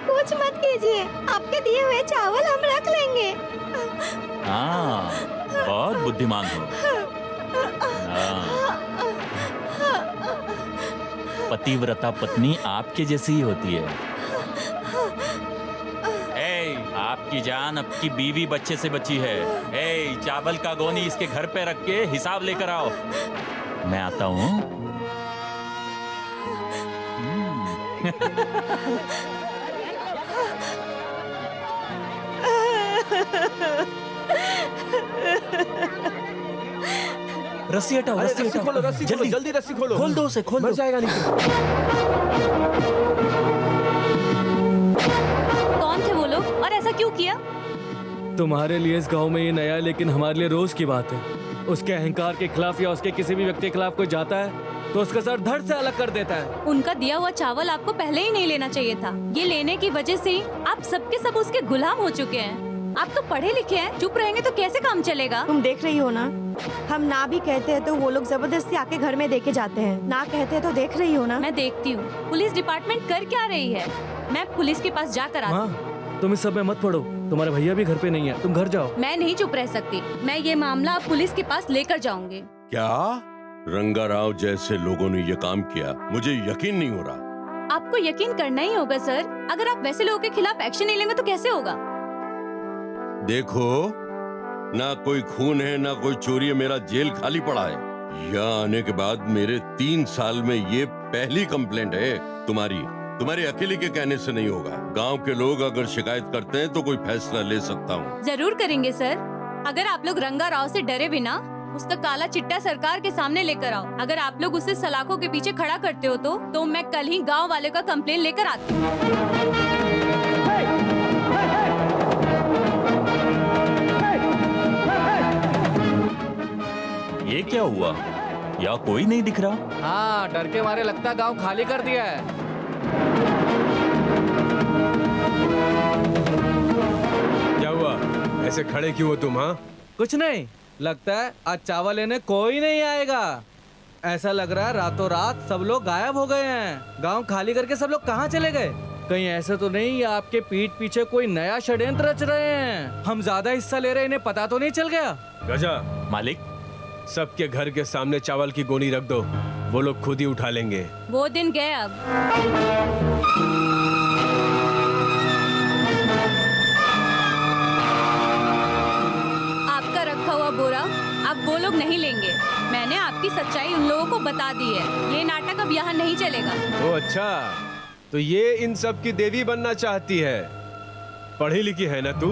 कुछ मत कीजिए, आपके दिए हुए चावल हम रख लेंगे। हाँ, बहुत बुद्धिमान हो। पतिव्रता पत्नी आपके जैसी ही होती है। आपकी जान आपकी बीवी बच्चे से बची है। चावल का गोनी इसके घर पे रख के हिसाब लेकर आओ। मैं आता हूँ। रस्सी हटाओ, रस्सी खोलो, रस्सी खोलो, जल्दी रस्सी खोलो। खोल दो उसे, खोल दो। मर जाएगा नहीं तो। कौन थे वो लोग और ऐसा क्यों किया? तुम्हारे लिए इस गांव में ये नया है, लेकिन हमारे लिए रोज की बात है। उसके अहंकार के खिलाफ या उसके किसी भी व्यक्ति के खिलाफ कोई जाता है तो उसका सर धड़ से अलग कर देता है। उनका दिया हुआ चावल आपको पहले ही नहीं लेना चाहिए था। ये लेने की वजह से ही आप सबके सब उसके गुलाम हो चुके हैं। आप तो पढ़े लिखे हैं, चुप रहेंगे तो कैसे काम चलेगा? तुम देख रही हो ना, हम ना भी कहते हैं तो वो लोग जबरदस्ती आके घर में देके जाते हैं। ना कहते हैं तो देख रही हो ना। मैं देखती हूँ पुलिस डिपार्टमेंट कर क्या रही है। मैं पुलिस के पास जाकर आती हूँ। तुम इस सब में मत पड़ो, तुम्हारे भैया भी घर पे नहीं है, तुम घर जाओ। मैं नहीं चुप रह सकती, मैं ये मामला अब पुलिस के पास लेकर जाऊंगी। क्या रंगा राव जैसे लोगों ने ये काम किया? मुझे यकीन नहीं हो रहा। आपको यकीन करना ही होगा सर। अगर आप वैसे लोगों के खिलाफ एक्शन नहीं लेंगे तो कैसे होगा? देखो, ना कोई खून है ना कोई चोरी है, मेरा जेल खाली पड़ा है। यहाँ आने के बाद मेरे 3 साल में ये पहली कंप्लेंट है। तुम्हारी अकेले के कहने से नहीं होगा। गांव के लोग अगर शिकायत करते हैं तो कोई फैसला ले सकता हूँ। जरूर करेंगे सर। अगर आप लोग रंगा राव से डरे बिना उसका काला चिट्टा सरकार के सामने लेकर आओ। अगर आप लोग उसे सलाखों के पीछे खड़ा करते हो तो मैं कल ही गांव वाले का कंप्लेन लेकर आती हूँ। ये क्या हुआ? या कोई नहीं दिख रहा? हाँ, डर के मारे लगता गांव खाली कर दिया है। क्या हुआ? ऐसे खड़े क्यों हो तुम? हाँ, कुछ नहीं, लगता है आज चावल लेने कोई नहीं आएगा। ऐसा लग रहा है रातों रात सब लोग गायब हो गए हैं। गांव खाली करके सब लोग कहाँ चले गए? कहीं ऐसा तो नहीं ये आपके पीठ पीछे कोई नया षड्यंत्र रच रहे हैं? हम ज्यादा हिस्सा ले रहे हैं, इन्हें पता तो नहीं चल गया? गजा, मालिक, सबके घर के सामने चावल की गोनी रख दो, वो लोग खुद ही उठा लेंगे। वो दिन गए अब। आपका रखा हुआ बोरा अब वो लोग नहीं लेंगे। मैंने आपकी सच्चाई उन लोगों को बता दी है। ये नाटक अब यहाँ नहीं चलेगा। ओ अच्छा, तो ये इन सब की देवी बनना चाहती है। पढ़ी लिखी है ना तू,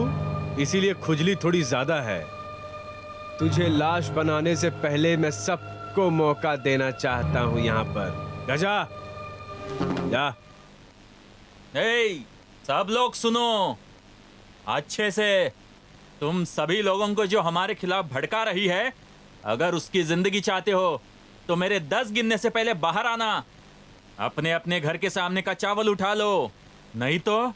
इसीलिए खुजली थोड़ी ज्यादा है। तुझे लाश बनाने से पहले मैं सबको मौका देना चाहता हूँ यहाँ पर। गजा, जा। सब लोग सुनो अच्छे से। तुम सभी लोगों को जो हमारे खिलाफ भड़का रही है, अगर उसकी जिंदगी चाहते हो तो मेरे 10 गिनने से पहले बाहर आना। अपने अपने घर के सामने का चावल उठा लो, नहीं तो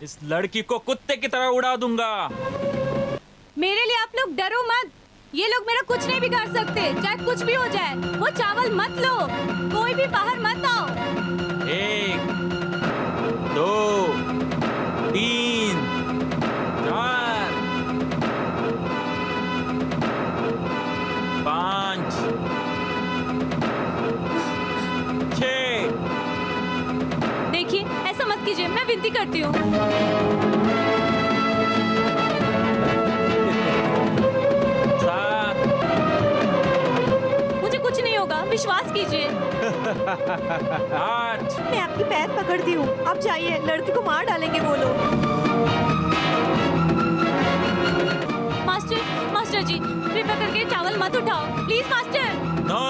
इस लड़की को कुत्ते की तरह उड़ा दूंगा। मेरे लिए आप लोग डरो मत। ये लोग मेरा कुछ नहीं बिगाड़ सकते, चाहे कुछ भी हो जाए। वो चावल मत लो, कोई भी बाहर मत आओ। 1 2 3 4 5 6। देखिए, ऐसा मत कीजिए, मैं विनती करती हूँ। 7। मुझे कुछ नहीं होगा, विश्वास कीजिए। 8। मैं आपकी पैर पकड़ती हूँ, आप जाइए, लड़की को मार डालेंगे वो लोग। मास्टर जी, कृपया करके चावल मत उठाओ, प्लीज मास्टर। नो।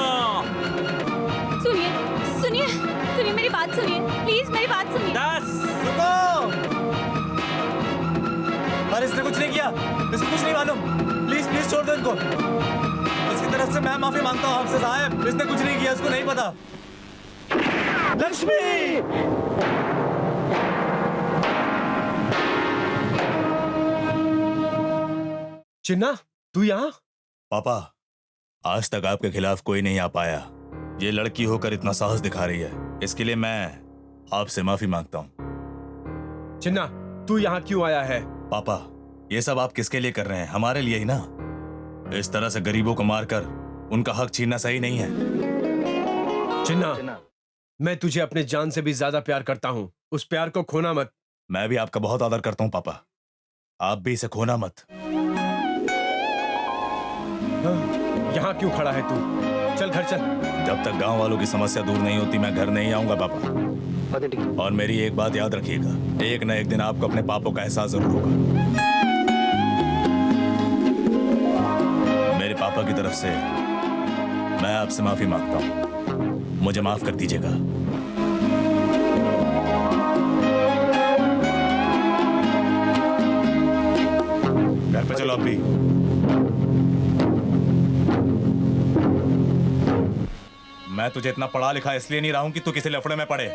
सुनिए मेरी बात सुनिए, प्लीज मेरी बात सुनिए। 10। अरे इसने कुछ नहीं किया, इसको कुछ नहीं मालूम। प्लीज प्लीज छोड़ दो इनको। इसकी तरफ से मैं माफी मांगता हूँ आपसे साहब, इसने कुछ नहीं किया, इसको नहीं पता। लक्ष्मी! चिन्ना, तू यहाँ? पापा, आज तक आपके खिलाफ कोई नहीं आ पाया। ये लड़की होकर इतना साहस दिखा रही है, इसके लिए मैं आपसे माफी मांगता हूँ। चिन्ना, तू यहाँ क्यों आया है? पापा, ये सब आप किसके लिए कर रहे हैं? हमारे लिए ही ना। इस तरह से गरीबों को मारकर उनका हक छीनना सही नहीं है। चिन्ना, मैं तुझे अपने जान से भी ज्यादा प्यार करता हूँ। उस प्यार को खोना मत। मैं भी आपका बहुत आदर करता हूँ पापा, आप भी इसे खोना मत। यहाँ क्यों खड़ा है तू? चल घर चल। जब तक गांव वालों की समस्या दूर नहीं होती मैं घर नहीं आऊंगा पापा। और मेरी एक बात याद रखिएगा, एक न एक दिन आपको अपने पापों का एहसास जरूर होगा। मेरे पापा की तरफ से मैं आपसे माफी मांगता हूँ, मुझे माफ कर दीजिएगा। घर पे चलो अब भी। मैं तुझे इतना पढ़ा लिखा इसलिए नहीं रहा हूं कि तू किसी लफड़े में पड़े।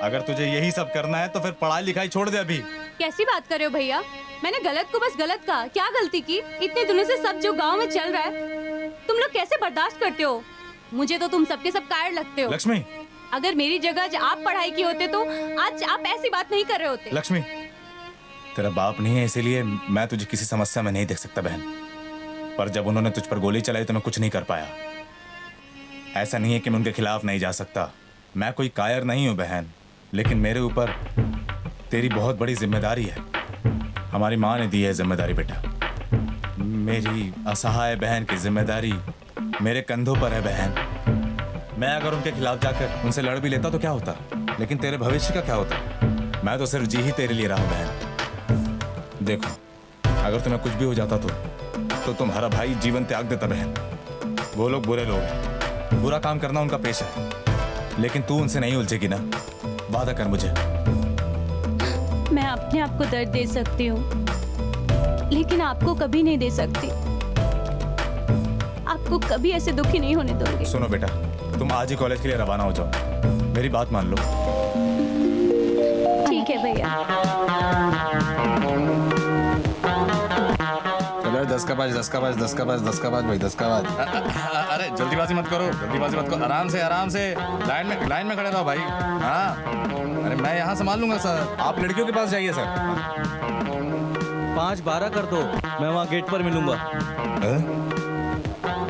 अगर तुझे यही सब करना है तो फिर पढ़ाई लिखाई छोड़ दे अभी। कैसी बात कर रहे हो भैया? मैंने गलत को बस गलत कहा, क्या गलती की? इतने दिनों से सब जो गांव में चल रहा है तुम लोग कैसे बर्दाश्त करते हो? मुझे तो तुम सबके सब कायर लगते हो। लक्ष्मी, अगर मेरी जगह आप पढ़ाई की होते तो आज आप ऐसी बात नहीं कर रहे होते। लक्ष्मी, तेरा बाप नहीं है इसीलिए मैं तुझे किसी समस्या में नहीं देख सकता बहन, पर जब उन्होंने तुझ पर गोली चलाई तो मैं कुछ नहीं कर पाया। ऐसा नहीं है कि मैं उनके खिलाफ नहीं जा सकता, मैं कोई कायर नहीं हूं बहन, लेकिन मेरे ऊपर तेरी बहुत बड़ी जिम्मेदारी है। हमारी माँ ने दी है जिम्मेदारी बेटा। मेरी असहाय बहन की जिम्मेदारी मेरे कंधों पर है बहन। मैं अगर उनके खिलाफ जाकर उनसे लड़ भी लेता तो क्या होता, लेकिन तेरे भविष्य का क्या होता? मैं तो सिर्फ जी ही तेरे लिए रहा हूं बहन। देखो, अगर तुम्हें कुछ भी हो जाता तो तुम्हारा भाई जीवन त्याग देता बहन। वो लोग बुरे लोग हैं, बुरा काम करना उनका पेशा है, लेकिन तू उनसे नहीं उलझेगी ना? वादा कर मुझे। मैं अपने आप को दर्द दे सकती हूँ, लेकिन आपको कभी नहीं दे सकती। आपको कभी ऐसे दुखी नहीं होने दूंगी। सुनो बेटा, तुम आज ही कॉलेज के लिए रवाना हो जाओ, मेरी बात मान लो। ठीक है भैया। चलो 10 का 5, 10 का 5, 10 का 5, 10 का 5 भाई, 10 का 5। अरे जल्दीबाजी मत करो, जल्दीबाजी मत करो, आराम से लाइन में खड़े रहो भाई। हाँ, अरे मैं यहाँ संभाल लूंगा सर, आप लड़कियों के पास जाइए सर। 5-12 कर दो, मैं वहाँ गेट पर मिलूंगा।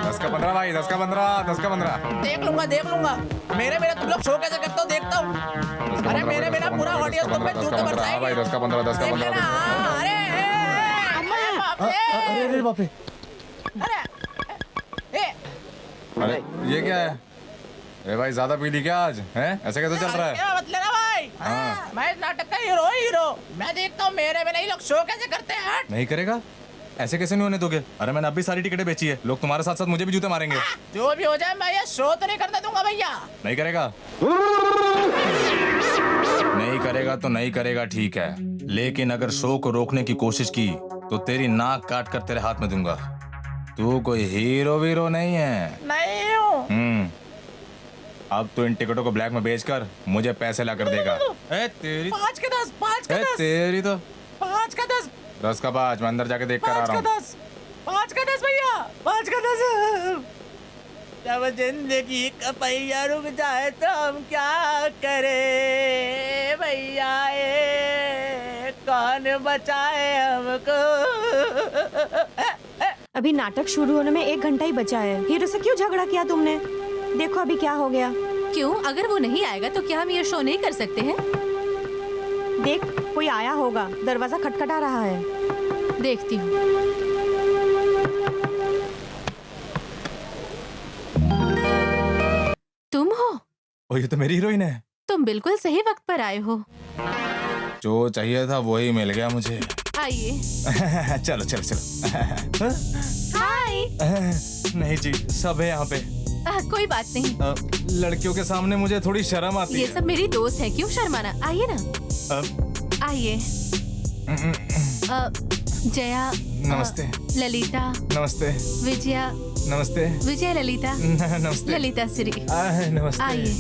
10 का 15 भाई, 10 का 15, 10 का 15। देख लूंगा। मेरे तुम लोग शो कैसे करते हो देखता हूँ। अरे मेरे बिना पूरा ऑडियंस तुम पे जूते बरसाएगी। भाई 10 का 15, 10 का 15। अरे बाप रे, अरे ये क्या है? अरे भाई ज्यादा पी ली क्या आज? हैं? ऐसे कैसे चल रहा है? क्या मतलब है भाई? हाँ। मैं इस नाटक का हीरो। मैं देखता हूँ मेरे बिना ये लोग शो कैसे करते हैं। नहीं करेगा? ऐसे कैसे नहीं होने दोगे? अरे मैंने अभी सारी टिकटें बेची है, लोग तुम्हारे साथ साथ मुझे भी जूते मारेंगे। जो भी हो जाए मैं ये शो तो नहीं करने दूंगा भैया। नहीं करेगा? नहीं करेगा तो नहीं करेगा, ठीक है, लेकिन अगर शो को रोकने की कोशिश की तो तेरी नाक काट कर तेरे हाथ में दूंगा। तू कोई हीरो वीरो नहीं है। नहीं हूँ। अब तो इन टिकटों को ब्लैक में बेचकर मुझे पैसे ला कर देगा। ए तेरी 5 का 10, 5 का 10, तेरी तो 5 का 10, 10 का 5। मैं अंदर जाके देख कर आ 5 रहा का हूँ। 10, 5 का 10 भैया, 5 का 10। जब जिंदगी का पहिया रुक जाए तो हम क्या करें भैया, कौन बचाए हमको। अभी नाटक शुरू होने में 1 घंटा ही बचा है। हीरो से क्यों झगड़ा किया तुमने? देखो अभी क्या हो गया। क्यों? अगर वो नहीं आएगा तो क्या हम ये शो नहीं कर सकते हैं? देख, कोई आया होगा, दरवाजा खटखटा रहा है। देखती हूँ। तुम हो? ओ, ये तो मेरी हीरोइन है। तुम बिल्कुल सही वक्त पर आए हो। जो चाहिए था वही मिल गया मुझे। आइए। चलो चलो चलो। हाय। नहीं जी, सब है यहाँ पे। कोई बात नहीं। लड़कियों के सामने मुझे थोड़ी शर्म आती है। ये सब मेरी दोस्त है, क्यों शर्माना? आइए ना। आइए। जया। नमस्ते। ललिता। नमस्ते। विजया। नमस्ते। विजय ललिता। नमस्ते। ललिता श्री। नमस्ते। आइए।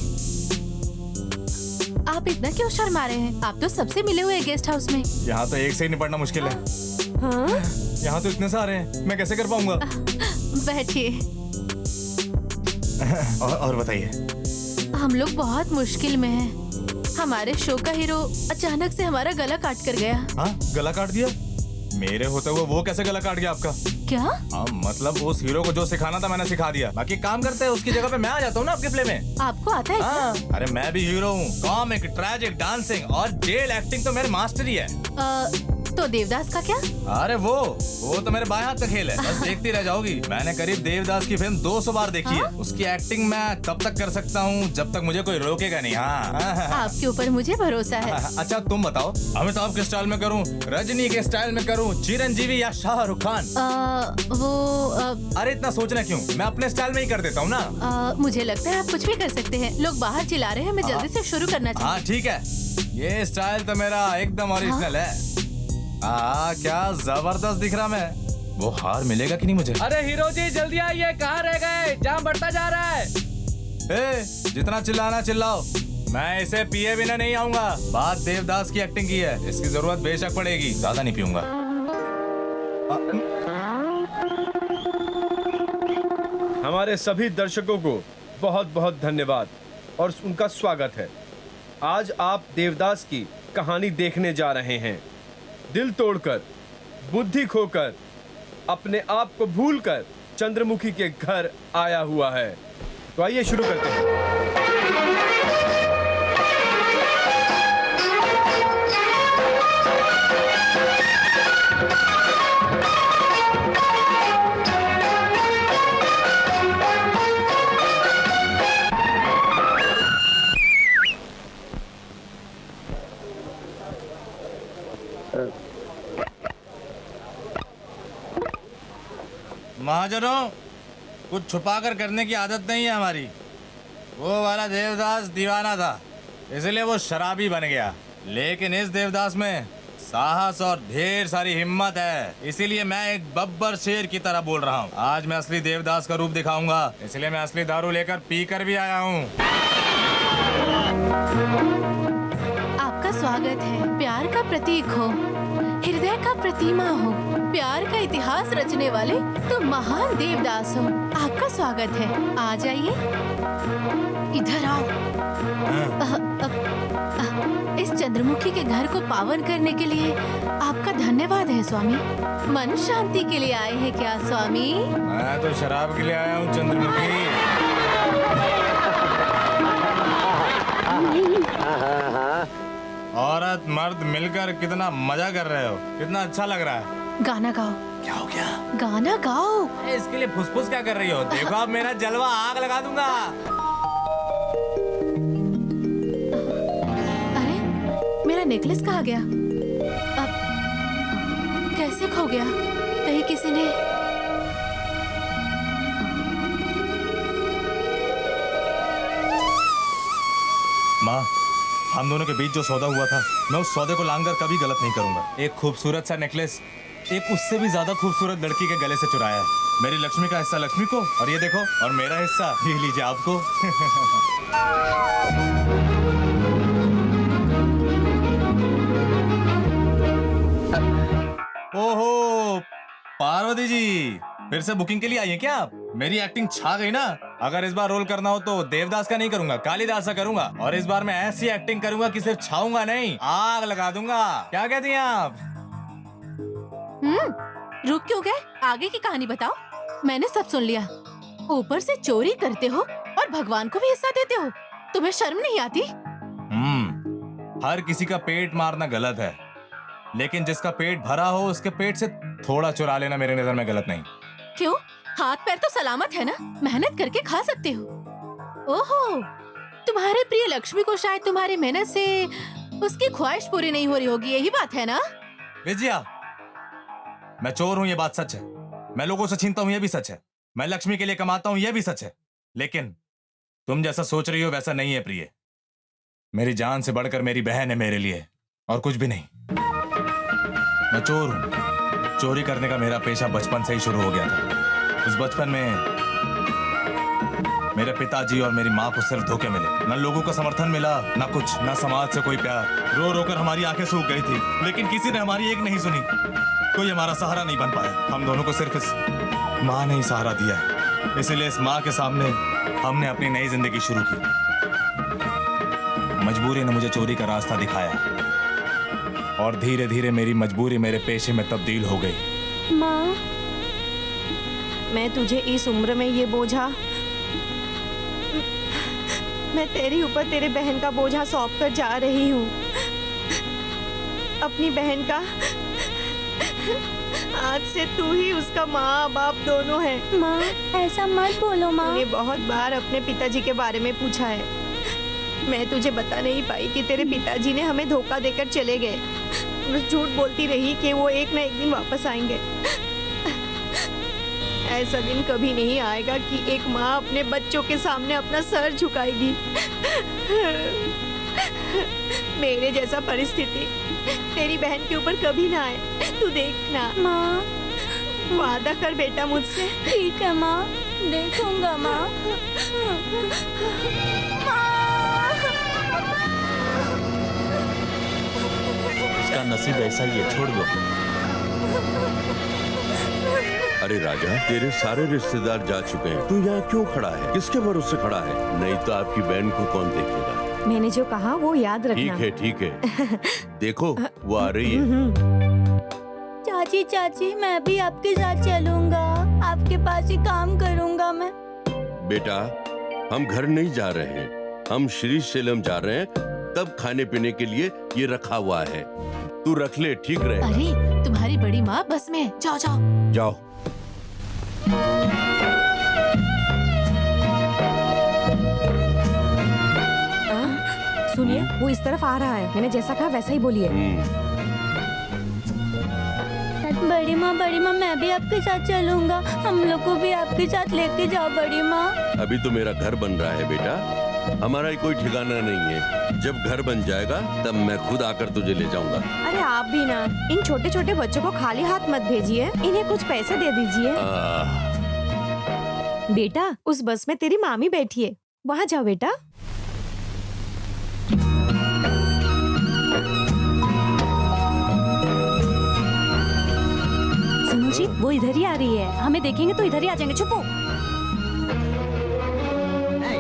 आप इतना क्यों शर्मा रहे हैं? आप तो सबसे मिले हुए गेस्ट हाउस में। यहाँ तो एक से ही निपटना मुश्किल है। हाँ? यहाँ तो इतने सारे हैं, मैं कैसे कर पाऊंगा? बैठिए। और बताइए। हम लोग बहुत मुश्किल में हैं। हमारे शो का हीरो अचानक से हमारा गला काट कर गया। हाँ, गला काट दिया? मेरे होते हुए वो कैसे गला काट गया आपका? क्या? हाँ मतलब उस हीरो को जो सिखाना था मैंने सिखा दिया, बाकी काम करते हैं उसकी जगह पे मैं आ जाता हूँ ना आपके प्ले में। आपको आता है क्या? हाँ, अरे मैं भी हीरो हूँ, कॉमिक, ट्रैजिक, डांसिंग और जेल एक्टिंग तो मेरे मास्टर ही है। तो देवदास का क्या? अरे वो तो मेरे बाएं हाथ का खेल है, बस देखती रह जाओगी। मैंने करीब देवदास की फिल्म 200 बार देखी है। उसकी एक्टिंग मैं तब तक कर सकता हूँ जब तक मुझे कोई रोकेगा नहीं। हाँ आपके ऊपर मुझे भरोसा है। अच्छा तुम बताओ, अमिताभ के स्टाइल में करूँ, रजनी के स्टाइल में करूँ, चिरंजीवी या शाहरुख खान? अरे इतना सोचना क्यों, मैं अपने स्टाइल में ही कर देता हूँ ना। मुझे लगता है आप कुछ भी कर सकते हैं। लोग बाहर चिल्ला रहे हैं, हमें जल्दी से शुरू करना चाहिए। हाँ ठीक है, ये स्टाइल तो मेरा एकदम ओरिजिनल है। क्या जबरदस्त दिख रहा मैं। वो हार मिलेगा कि नहीं मुझे? अरे हीरो जी जल्दी आइए, कहाँ रह गए? जाम बढ़ता जा रहा है। जितना चिल्लाना चिल्लाओ, मैं इसे पिए बिना नहीं आऊंगा। बात देवदास की एक्टिंग की है, इसकी जरूरत बेशक पड़ेगी, ज्यादा नहीं पीऊंगा। हमारे सभी दर्शकों को बहुत बहुत धन्यवाद और उनका स्वागत है। आज आप देवदास की कहानी देखने जा रहे हैं। दिल तोड़कर, बुद्धि खोकर, अपने आप को भूलकर चंद्रमुखी के घर आया हुआ है। तो आइए शुरू करते हैं। महाजनों, कुछ छुपाकर करने की आदत नहीं है हमारी। वो वाला देवदास दीवाना था, इसलिए वो शराबी बन गया। लेकिन इस देवदास में साहस और ढेर सारी हिम्मत है, इसीलिए मैं एक बब्बर शेर की तरह बोल रहा हूँ। आज मैं असली देवदास का रूप दिखाऊंगा, इसलिए मैं असली दारू लेकर पीकर भी आया हूँ। आपका स्वागत है। प्यार का प्रतीक हो, हृदय का प्रतिमा हो, प्यार का इतिहास रचने वाले तो महान देवदास हो। आपका स्वागत है। आ जाइए, इधर आओ। इस चंद्रमुखी के घर को पावन करने के लिए आपका धन्यवाद है स्वामी। मन शांति के लिए आए हैं क्या स्वामी? मैं तो शराब के लिए आया हूँ चंद्रमुखी। औरत मर्द मिलकर कितना मजा कर रहे हो, कितना अच्छा लग रहा है। गाना गाओ। क्या हो गया? गाना गाओ। इसके लिए फुसफुस क्या कर रही हो? देखो अब मेरा जलवा आग लगा दूंगा। अरे मेरा नेकलेस कहाँ गया? अब कैसे खो गया? कहीं किसी ने? माँ, हम दोनों के बीच जो सौदा हुआ था, मैं उस सौदे को लांघकर कभी गलत नहीं करूंगा। एक खूबसूरत सा नेकलेस एक उससे भी ज्यादा खूबसूरत लड़की के गले से चुराया है। मेरी लक्ष्मी का हिस्सा लक्ष्मी को, और ये देखो, और मेरा हिस्सा ये लीजिए आपको। ओहो पार्वती जी, फिर से बुकिंग के लिए आई है क्या आप? मेरी एक्टिंग छा गई ना। अगर इस बार रोल करना हो तो देवदास का नहीं करूंगा, कालिदास का करूंगा। और इस बार मैं ऐसी एक्टिंग करूंगा कि सिर्फ छाऊंगा नहीं, आग लगा दूंगा। क्या कहती हैं आप? रुक क्यों गए? आगे की कहानी बताओ। मैंने सब सुन लिया। ऊपर से चोरी करते हो और भगवान को भी हिस्सा देते हो। तुम्हें शर्म नहीं आती? हर किसी का पेट मारना गलत है, लेकिन जिसका पेट भरा हो उसके पेट से थोड़ा चुरा लेना मेरे नजर में गलत नहीं। क्यों? हाथ पैर तो सलामत है ना, मेहनत करके खा सकते हो। ओहो, तुम्हारे प्रिय लक्ष्मी को शायद तुम्हारी मेहनत से उसकी ख्वाहिश पूरी नहीं हो रही होगी, यही बात है ना? विजया, मैं चोर हूं ये बात सच है, मैं लोगों से छीनता हूं ये भी सच है, मैं लक्ष्मी के लिए कमाता हूं ये भी सच है, लेकिन तुम जैसा सोच रही हो वैसा नहीं है प्रिय। मेरी जान से बढ़कर मेरी बहन है मेरे लिए, और कुछ भी नहीं। मैं चोर हूं। चोरी करने का मेरा पेशा बचपन से ही शुरू हो गया था। उस बचपन में मेरे पिताजी और मेरी माँ को सिर्फ धोखे मिले, न लोगों का समर्थन मिला, न कुछ, न समाज से कोई प्यार। रो रो कर हमारी आंखें सूख गई थी, लेकिन किसी ने हमारी एक नहीं सुनी। कोई हमारा सहारा नहीं बन पाया। हम दोनों को सिर्फ इस माँ ने ही सहारा दिया है, इसीलिए इस माँ के सामने हमने अपनी नई जिंदगी शुरू की। मजबूरी ने मुझे चोरी का रास्ता दिखाया, और धीरे धीरे मेरी मजबूरी मेरे पेशे में तब्दील हो गई। माँ, मैं तुझे इस उम्र में ये बोझा, मैं तेरे ऊपर तेरे बहन का बोझा सौंप कर जा रही हूँ। अपनी बहन का आज से तू ही उसका माँ बाप दोनों है। माँ ऐसा मत बोलो माँ। मैंने बहुत बार अपने पिताजी के बारे में पूछा है। मैं तुझे बता नहीं पाई कि तेरे पिताजी ने हमें धोखा देकर चले गए। बस झूठ बोलती रही कि वो एक न एक दिन वापस आएंगे। ऐसा दिन कभी नहीं आएगा कि एक माँ अपने बच्चों के सामने अपना सर झुकाएगी। मेरे जैसा परिस्थिति तेरी बहन के ऊपर कभी ना आए, तू देखना। माँ वादा कर बेटा मुझसे। ठीक है माँ, देखूंगा माँ। उसका नसीब ऐसा ही है, छोड़ दो। अरे राजा, तेरे सारे रिश्तेदार जा चुके हैं, तू यहाँ क्यों खड़ा है? किसके भरोसे खड़ा है? नहीं तो आपकी बहन को कौन देखेगा? मैंने जो कहा वो याद रखना। ठीक है देखो वो आ रही है। चाची चाची, मैं भी आपके साथ चलूंगा, आपके पास ही काम करूंगा मैं। बेटा, हम घर नहीं जा रहे हैं, हम श्री शैलम जा रहे हैं, तब खाने पीने के लिए ये रखा हुआ है, तू रख ले, ठीक रहेगा। अरे तुम्हारी बड़ी माँ बस में है। जाओ जाओ जाओ। सुनिए, वो इस तरफ आ रहा है। मैंने जैसा कहा वैसा ही बोलिए। बड़ी माँ मैं भी आपके साथ चलूंगा, हम लोग को भी आपके साथ लेके जाओ बड़ी माँ। अभी तो मेरा घर बन रहा है बेटा, हमारा कोई ठिकाना नहीं है। जब घर बन जाएगा तब मैं खुद आकर तुझे ले जाऊंगा। अरे आप भी ना, इन छोटे छोटे बच्चों को खाली हाथ मत भेजिए, इन्हें कुछ पैसे दे दीजिए। बेटा, उस बस में तेरी मामी बैठी है, वहाँ जाओ बेटा। सुनो जी, वो इधर ही आ रही है, हमें देखेंगे तो इधर ही आ जाएंगे। छुपो।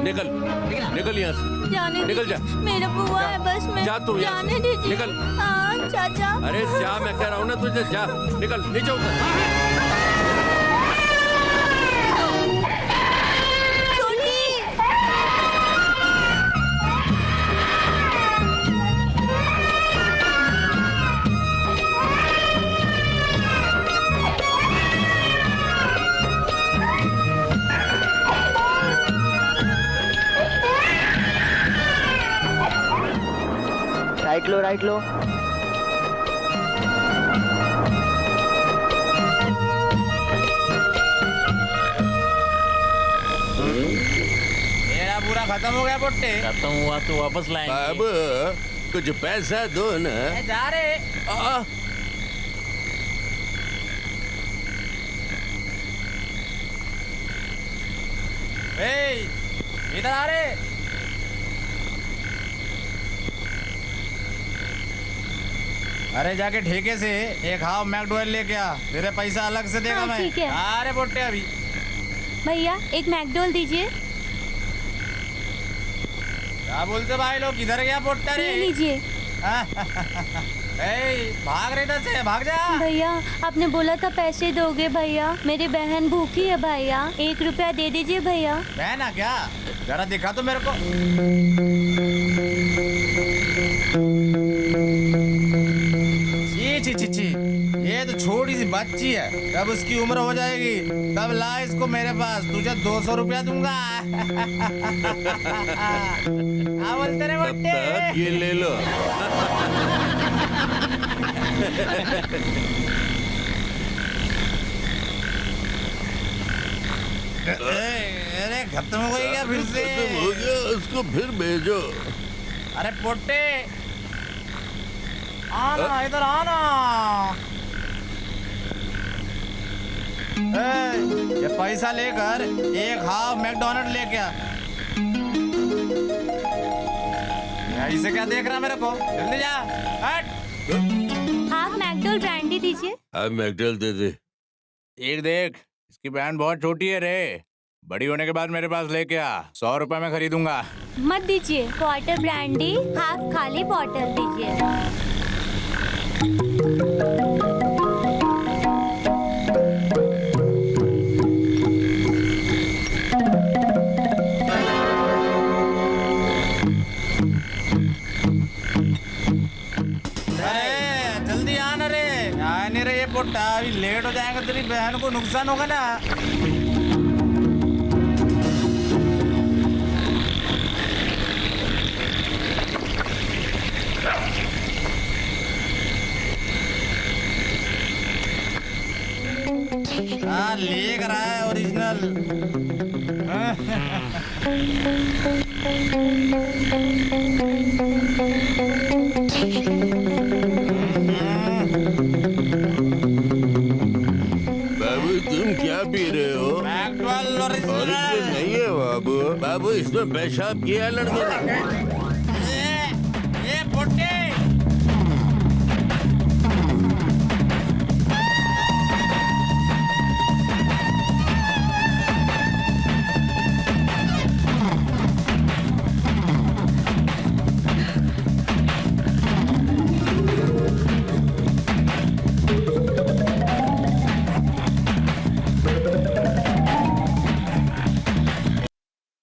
निकल निकल यहाँ से, जाने निकल जा। मेरा बुआ है बस में, जा तू यहाँ से। जाने दीजिए। निकल। हाँ चाचा। अरे जा, मैं कह रहा हूँ ना तुझे, जा निकल, नीचे उतर। राइट लो। मेरा पूरा खत्म हो गया पुट्टे। खत्म हुआ तो वापस लाएंगे। अब कुछ पैसा दो ना। जा रहे। इधर आ रहे। अरे जाके ठेके से एक हाफ मैकडोवेल लेके आ, तेरे पैसा अलग से देगा। हाँ, मैं ठीक है। अरे पुट्टे अभी। भैया एक मैकडोल दीजिए। क्या बोलते भाई लोग, किधर गया पुट्टा रे? ले लीजिए। भाग रहे इधर से, भाग जा। भैया आपने बोला था पैसे दोगे भैया, मेरी बहन भूखी है भैया, 1 रुपया दे दीजिए भैया। बहना क्या, जरा दिखा तो मेरे को। छी, ये तो छोटी सी बच्ची है, जब उसकी उम्र हो जाएगी तब ला इसको मेरे पास, तुझे 200 रुपया दूंगा। हाँ बोलते रे तब तक ये ले लो। अरे खत्म हो गई क्या फिर से? खत्म हो गया, उसको फिर भेजो। अरे पोटे आना, इधर आना। ये पैसा लेकर एक हाफ मैकडोनल्ड लेके आ। इसे क्या देख रहा मेरे को, जल्दी जा। हट। हाफ मैकडोल ब्रांडी दीजिए। अब मैकडल दे दे। एक देख, इसकी बैंड बहुत छोटी है रे, बड़ी होने के बाद मेरे पास लेके आ, 100 रुपए में खरीदूंगा। मत दीजिए, क्वार्टर ब्रांडी हाफ खाली बॉटल दीजिए। अरे जल्दी आना रे, आने रे ये पोटा, अभी लेट हो जाएगा तेरी बहन को नुकसान होगा ना। हाँ लेक रहा है ओरिजिनल। बाबू तुम क्या पी रहे हो? McDowell original original. नहीं है बाबू। बाबू इसमें पेशाब किया लड़के ने। ये पोटे।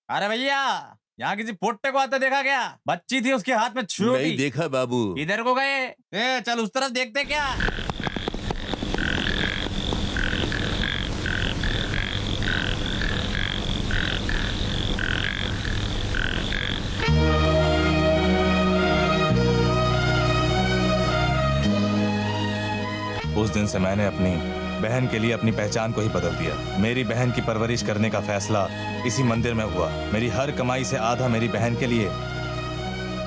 अरे भैया, यहाँ किसी पोट्टे को आते देखा क्या? बच्ची थी उसके हाथ में छुरी। नहीं देखा बाबू। इधर को गए? ए चल उस तरफ देखते क्या? उस दिन से मैंने अपनी बहन के लिए अपनी पहचान को ही बदल दिया। मेरी बहन की परवरिश करने का फैसला इसी मंदिर में हुआ। मेरी हर कमाई से आधा मेरी बहन के लिए,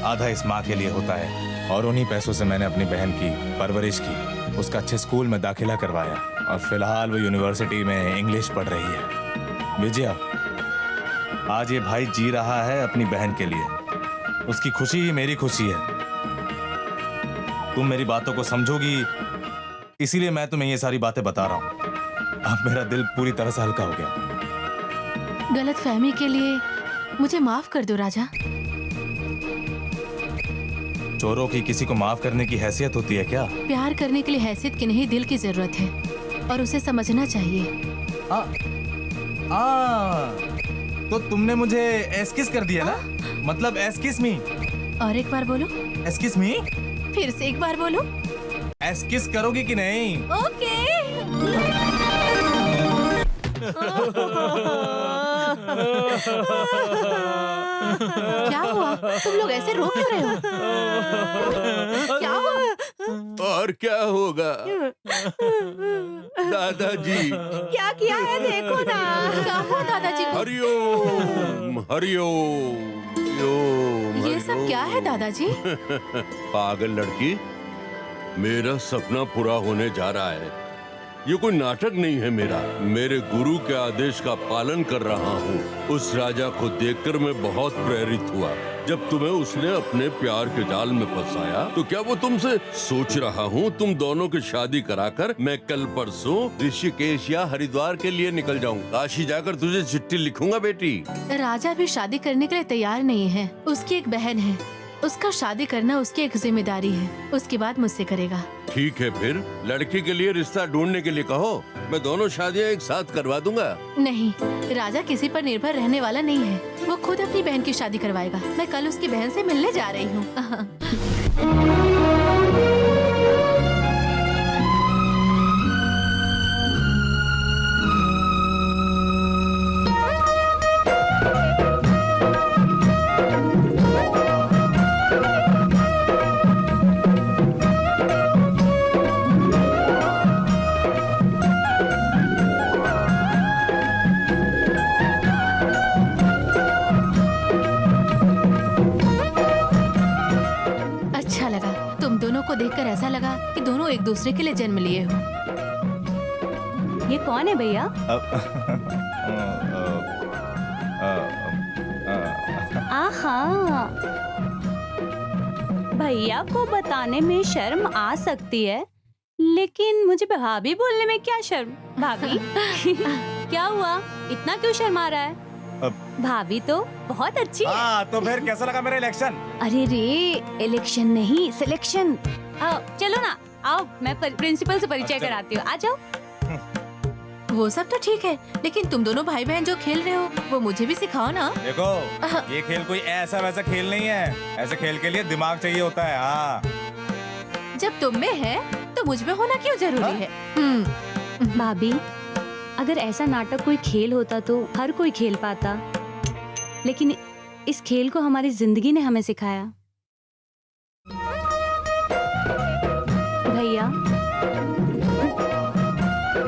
आधा इस माँ के लिए होता है। और उन्हीं पैसों से मैंने अपनी बहन की परवरिश की, उसका अच्छे स्कूल में दाखिला करवाया और फिलहाल वो यूनिवर्सिटी में इंग्लिश पढ़ रही है। विजया, आज ये भाई जी रहा है अपनी बहन के लिए। उसकी खुशी ही मेरी खुशी है। तुम मेरी बातों को समझोगी, इसीलिए मैं तुम्हें ये सारी बातें बता रहा हूं। अब मेरा दिल पूरी तरह से हल्का हो गया। गलत फहमी के लिए मुझे माफ कर दो राजा। चोरों की किसी को माफ करने की हैसियत होती है क्या? प्यार करने के लिए हैसियत की नहीं, दिल की जरूरत है और उसे समझना चाहिए। तो तुमने मुझे एस्किस कर दिया ना? मतलब एस्किस मी। और एक बार बोलो। एस्किस मी। फिर से एक बार बोलो। एस्किस करोगी कि नहीं? ओके। क्या हुआ? तुम लोग ऐसे रो क्यों रहे हो? क्या हुआ? और क्या होगा दादाजी? क्या किया है देखो ना। क्या हुआ दादाजी को? हरिओम हरिओम हरिओम। ये सब क्या है दादाजी? पागल लड़की, मेरा सपना पूरा होने जा रहा है। ये कोई नाटक नहीं है मेरा। मेरे गुरु के आदेश का पालन कर रहा हूँ। उस राजा को देखकर मैं बहुत प्रेरित हुआ। जब तुम्हें उसने अपने प्यार के जाल में फंसाया तो क्या वो तुमसे सोच रहा हूँ तुम दोनों की शादी कराकर मैं कल परसों ऋषिकेश या हरिद्वार के लिए निकल जाऊँ। काशी जाकर तुझे चिट्ठी लिखूंगा बेटी। राजा भी शादी करने के लिए तैयार नहीं है। उसकी एक बहन है, उसका शादी करना उसकी एक जिम्मेदारी है। उसके बाद मुझसे करेगा। ठीक है, फिर लड़की के लिए रिश्ता ढूंढने के लिए कहो। मैं दोनों शादियां एक साथ करवा दूंगा। नहीं, राजा किसी पर निर्भर रहने वाला नहीं है। वो खुद अपनी बहन की शादी करवाएगा। मैं कल उसकी बहन से मिलने जा रही हूँ। अच्छा लगा। तुम दोनों को देखकर ऐसा लगा कि दोनों एक दूसरे के लिए जन्म लिए हो। ये कौन है भैया? आहा, भैया को बताने में शर्म आ सकती है, लेकिन मुझे भाभी बोलने में क्या शर्म? भाभी क्या हुआ? इतना क्यों शर्मा रहा है? भाभी तो बहुत अच्छी है। हाँ, तो फिर कैसा लगा मेरा इलेक्शन? अरे रे, इलेक्शन नहीं सिलेक्शन। चलो ना, आओ मैं प्रिंसिपल से परिचय कराती हूँ, आ जाओ। वो सब तो ठीक है, लेकिन तुम दोनों भाई बहन जो खेल रहे हो वो मुझे भी सिखाओ ना। देखो ये खेल कोई ऐसा वैसा खेल नहीं है, ऐसे खेल के लिए दिमाग चाहिए होता है। हाँ जब तुम में है तो मुझ में होना क्यों जरूरी है? भाभी, अगर ऐसा नाटक कोई खेल होता तो हर कोई खेल पाता, लेकिन इस खेल को हमारी जिंदगी ने हमें सिखाया। भैया,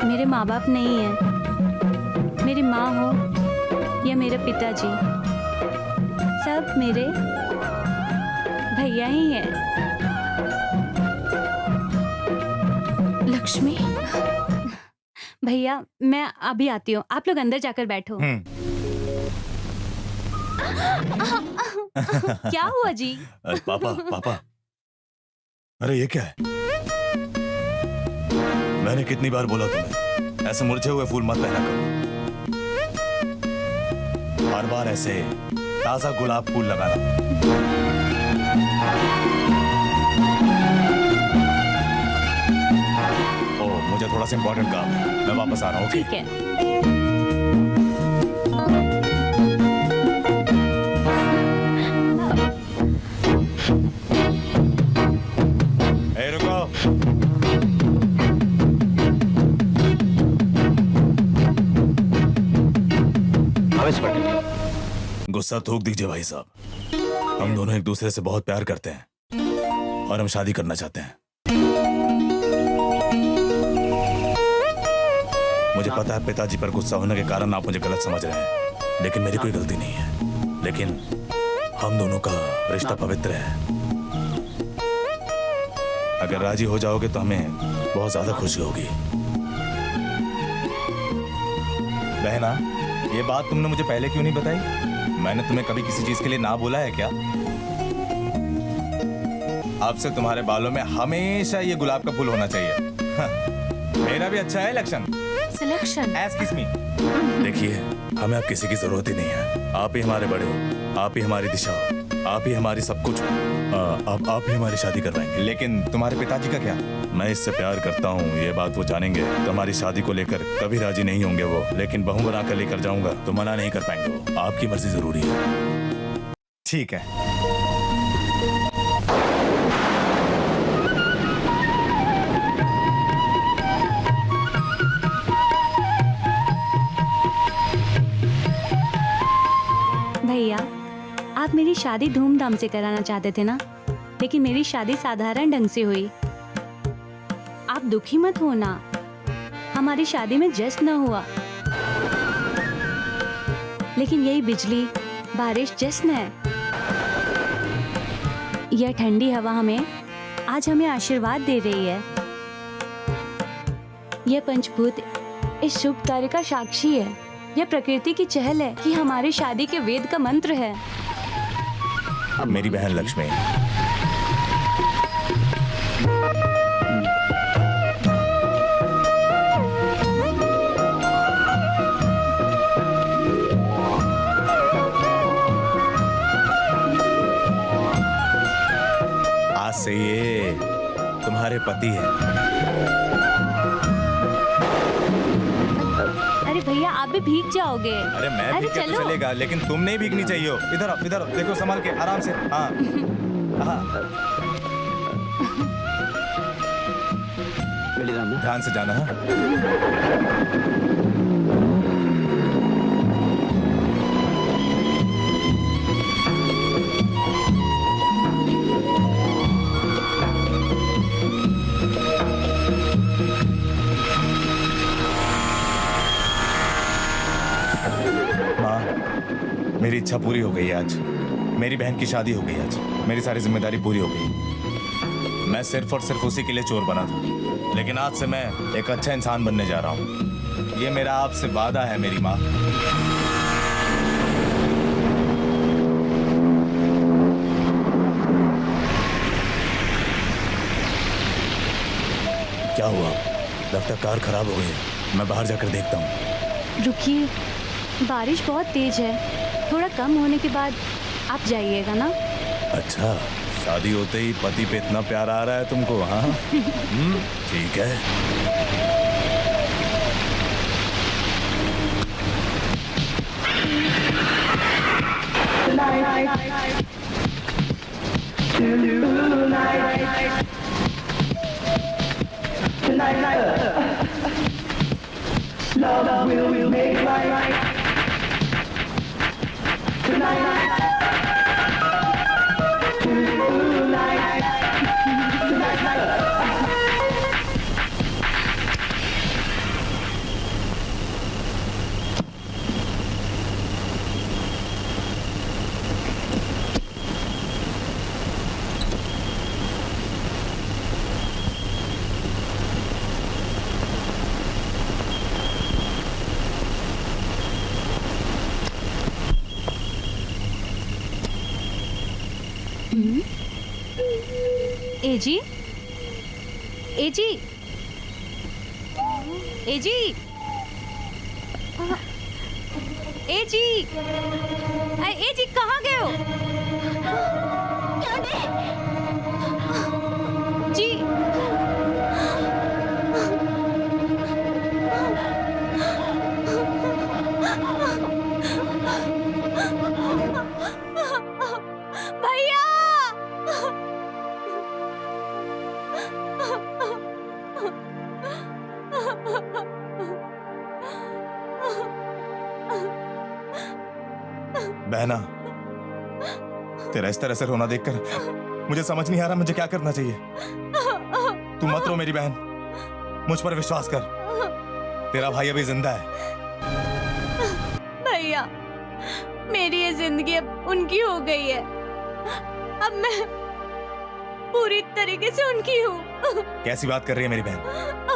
मेरे माँ बाप नहीं है, मेरी माँ हो या मेरे पिताजी, सब मेरे भैया ही हैं। लक्ष्मी, भैया मैं अभी आती हूँ, आप लोग अंदर जाकर बैठो। क्या हुआ जी? अरे पापा पापा, अरे ये क्या है? मैंने कितनी बार बोला तुम्हें ऐसे मुरझे हुए फूल मत पहना करो, हर बार ऐसे ताजा गुलाब फूल लगाना। ओह, मुझे थोड़ा सा इंपॉर्टेंट काम है, मैं वापस आ रहा हूँ। ठीक है। ए, रुको। गुस्सा थूक दीजिए भाई साहब, हम दोनों एक दूसरे से बहुत प्यार करते हैं और हम शादी करना चाहते हैं। मुझे पता है पिताजी पर गुस्सा होने के कारण आप मुझे गलत समझ रहे हैं, लेकिन मेरी कोई गलती नहीं है। लेकिन हम दोनों का रिश्ता पवित्र है, अगर राजी हो जाओगे तो हमें बहुत ज्यादा खुशी होगी। बहना, ये बात तुमने मुझे पहले क्यों नहीं बताई? मैंने तुम्हें कभी किसी चीज के लिए ना बोला है क्या? अब से तुम्हारे बालों में हमेशा ये गुलाब का फूल होना चाहिए। मेरा भी अच्छा है लक्षण। सिलेक्शन। Excuse me। देखिए, हमें अब किसी की जरूरत ही नहीं है। आप ही हमारे बड़े हो, आप ही हमारी दिशा हो, आप ही हमारी सब कुछ हो। अब आप ही हमारी शादी करवाएंगे। लेकिन तुम्हारे पिताजी का क्या? मैं इससे प्यार करता हूँ, ये बात वो जानेंगे तो हमारी शादी को लेकर कभी राजी नहीं होंगे वो। लेकिन बहू बना कर लेकर जाऊंगा तो मना नहीं कर पाएंगे वो। आपकी मर्जी जरूरी है। ठीक है। भैया, आप मेरी शादी धूमधाम से कराना चाहते थे ना, लेकिन मेरी शादी साधारण ढंग से हुई। आप दुखी मत होना, हमारी शादी में जश्न न हुआ, लेकिन यही बिजली बारिश जश्न है। यह ठंडी हवा आज हमें आशीर्वाद दे रही है। यह पंचभूत इस शुभ कार्य का साक्षी है। यह प्रकृति की चहल है कि हमारी शादी के वेद का मंत्र है। मेरी बहन लक्ष्मी, आज से ये तुम्हारे पति है। अरे भैया, आप भी भीग जाओगे। अरे मैं भीग के तो चलेगा, लेकिन तुम नहीं भीगनी चाहिए। इधर आओ, इधर आओ, देखो संभाल के, आराम से। हाँ हाँ, ध्यान से जाना। मेरी इच्छा पूरी हो गई आज। मेरी बहन की शादी हो गई आज। मेरी सारी जिम्मेदारी पूरी हो गई। मैं सिर्फ और सिर्फ उसी के लिए चोर बना था, लेकिन आज से मैं एक अच्छा इंसान बनने जा रहा हूँ। ये मेरा आपसे वादा है मेरी माँ। क्या हुआ? लगता कार खराब हो गई है। मैं बाहर जाकर देखता हूँ। रुकिए, बारिश बहुत तेज है, थोड़ा कम होने के बाद आप जाइएगा ना। अच्छा, शादी होते ही पति पे इतना प्यार आ रहा है तुमको? हाँ ठीक है। एजी, एजी, एजी, एजी, एजी कहाँ गए हो? जी भैया, बहना, तेरा इस तरह से रोना देखकर मुझे समझ नहीं आ रहा मुझे क्या करना चाहिए। तू मत रो मेरी बहन, मुझ पर विश्वास कर, तेरा भाई अभी जिंदा है। भैया, मेरी ये जिंदगी अब उनकी हो गई है। अब मैं पूरी तरीके से उनकी हूँ। कैसी बात कर रही है मेरी बहन?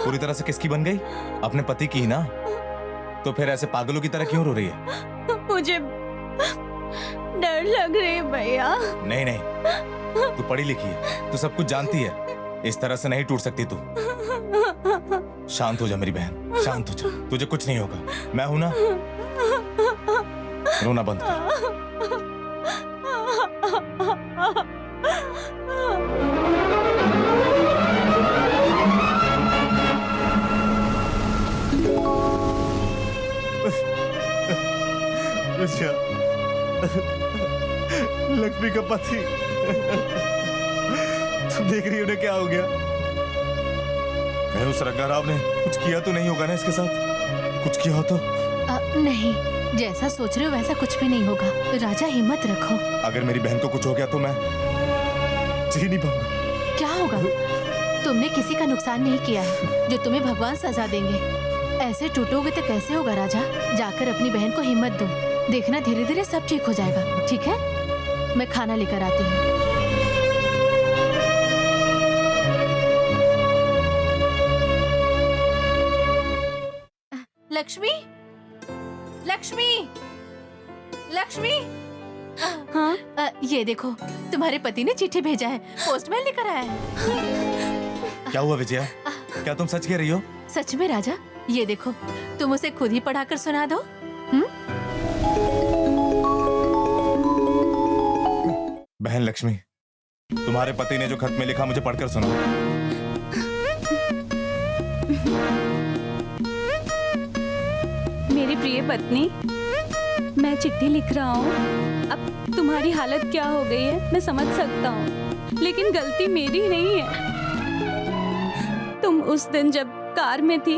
पूरी तरह से किसकी बन गई? अपने पति की ही ना। तो फिर ऐसे पागलों की तरह क्यों रो रही है? मुझे डर लग रही है भैया। नहीं नहीं, तू पढ़ी लिखी है, तू सब कुछ जानती है, इस तरह से नहीं टूट सकती तू। शांत हो जा मेरी बहन, शांत हो जा, तुझे कुछ नहीं होगा, मैं हूं ना। रोना बंद कर। लक्ष्मी का पति, तुम देख रही हो ना क्या हो गया? उस रंगाराव ने कुछ किया तो नहीं होगा ना इसके साथ? कुछ किया हो तो? नहीं, जैसा सोच रहे हो वैसा कुछ भी नहीं होगा। राजा हिम्मत रखो। अगर मेरी बहन को कुछ हो गया तो मैं जी नहीं पाऊंगा। क्या होगा? तुमने किसी का नुकसान नहीं किया है जो तुम्हें भगवान सजा देंगे। ऐसे टूटोगे तो कैसे होगा राजा? जाकर अपनी बहन को हिम्मत दो, देखना धीरे धीरे सब ठीक हो जाएगा। ठीक है, मैं खाना लेकर आती हूँ। लक्ष्मी, लक्ष्मी, लक्ष्मी। हाँ? ये देखो, तुम्हारे पति ने चिट्ठी भेजा है, पोस्टमैन लेकर आया है। क्या हुआ विजया? क्या तुम सच कह रही हो? सच में राजा, ये देखो, तुम उसे खुद ही पढ़ाकर सुना दो। बहन लक्ष्मी, तुम्हारे पति ने जो खत में लिखा मुझे पढ़कर सुनाओ। मेरी प्रिय पत्नी, मैं चिट्ठी लिख रहा हूँ। अब तुम्हारी हालत क्या हो गई है मैं समझ सकता हूँ, लेकिन गलती मेरी नहीं है। तुम उस दिन जब कार में थी,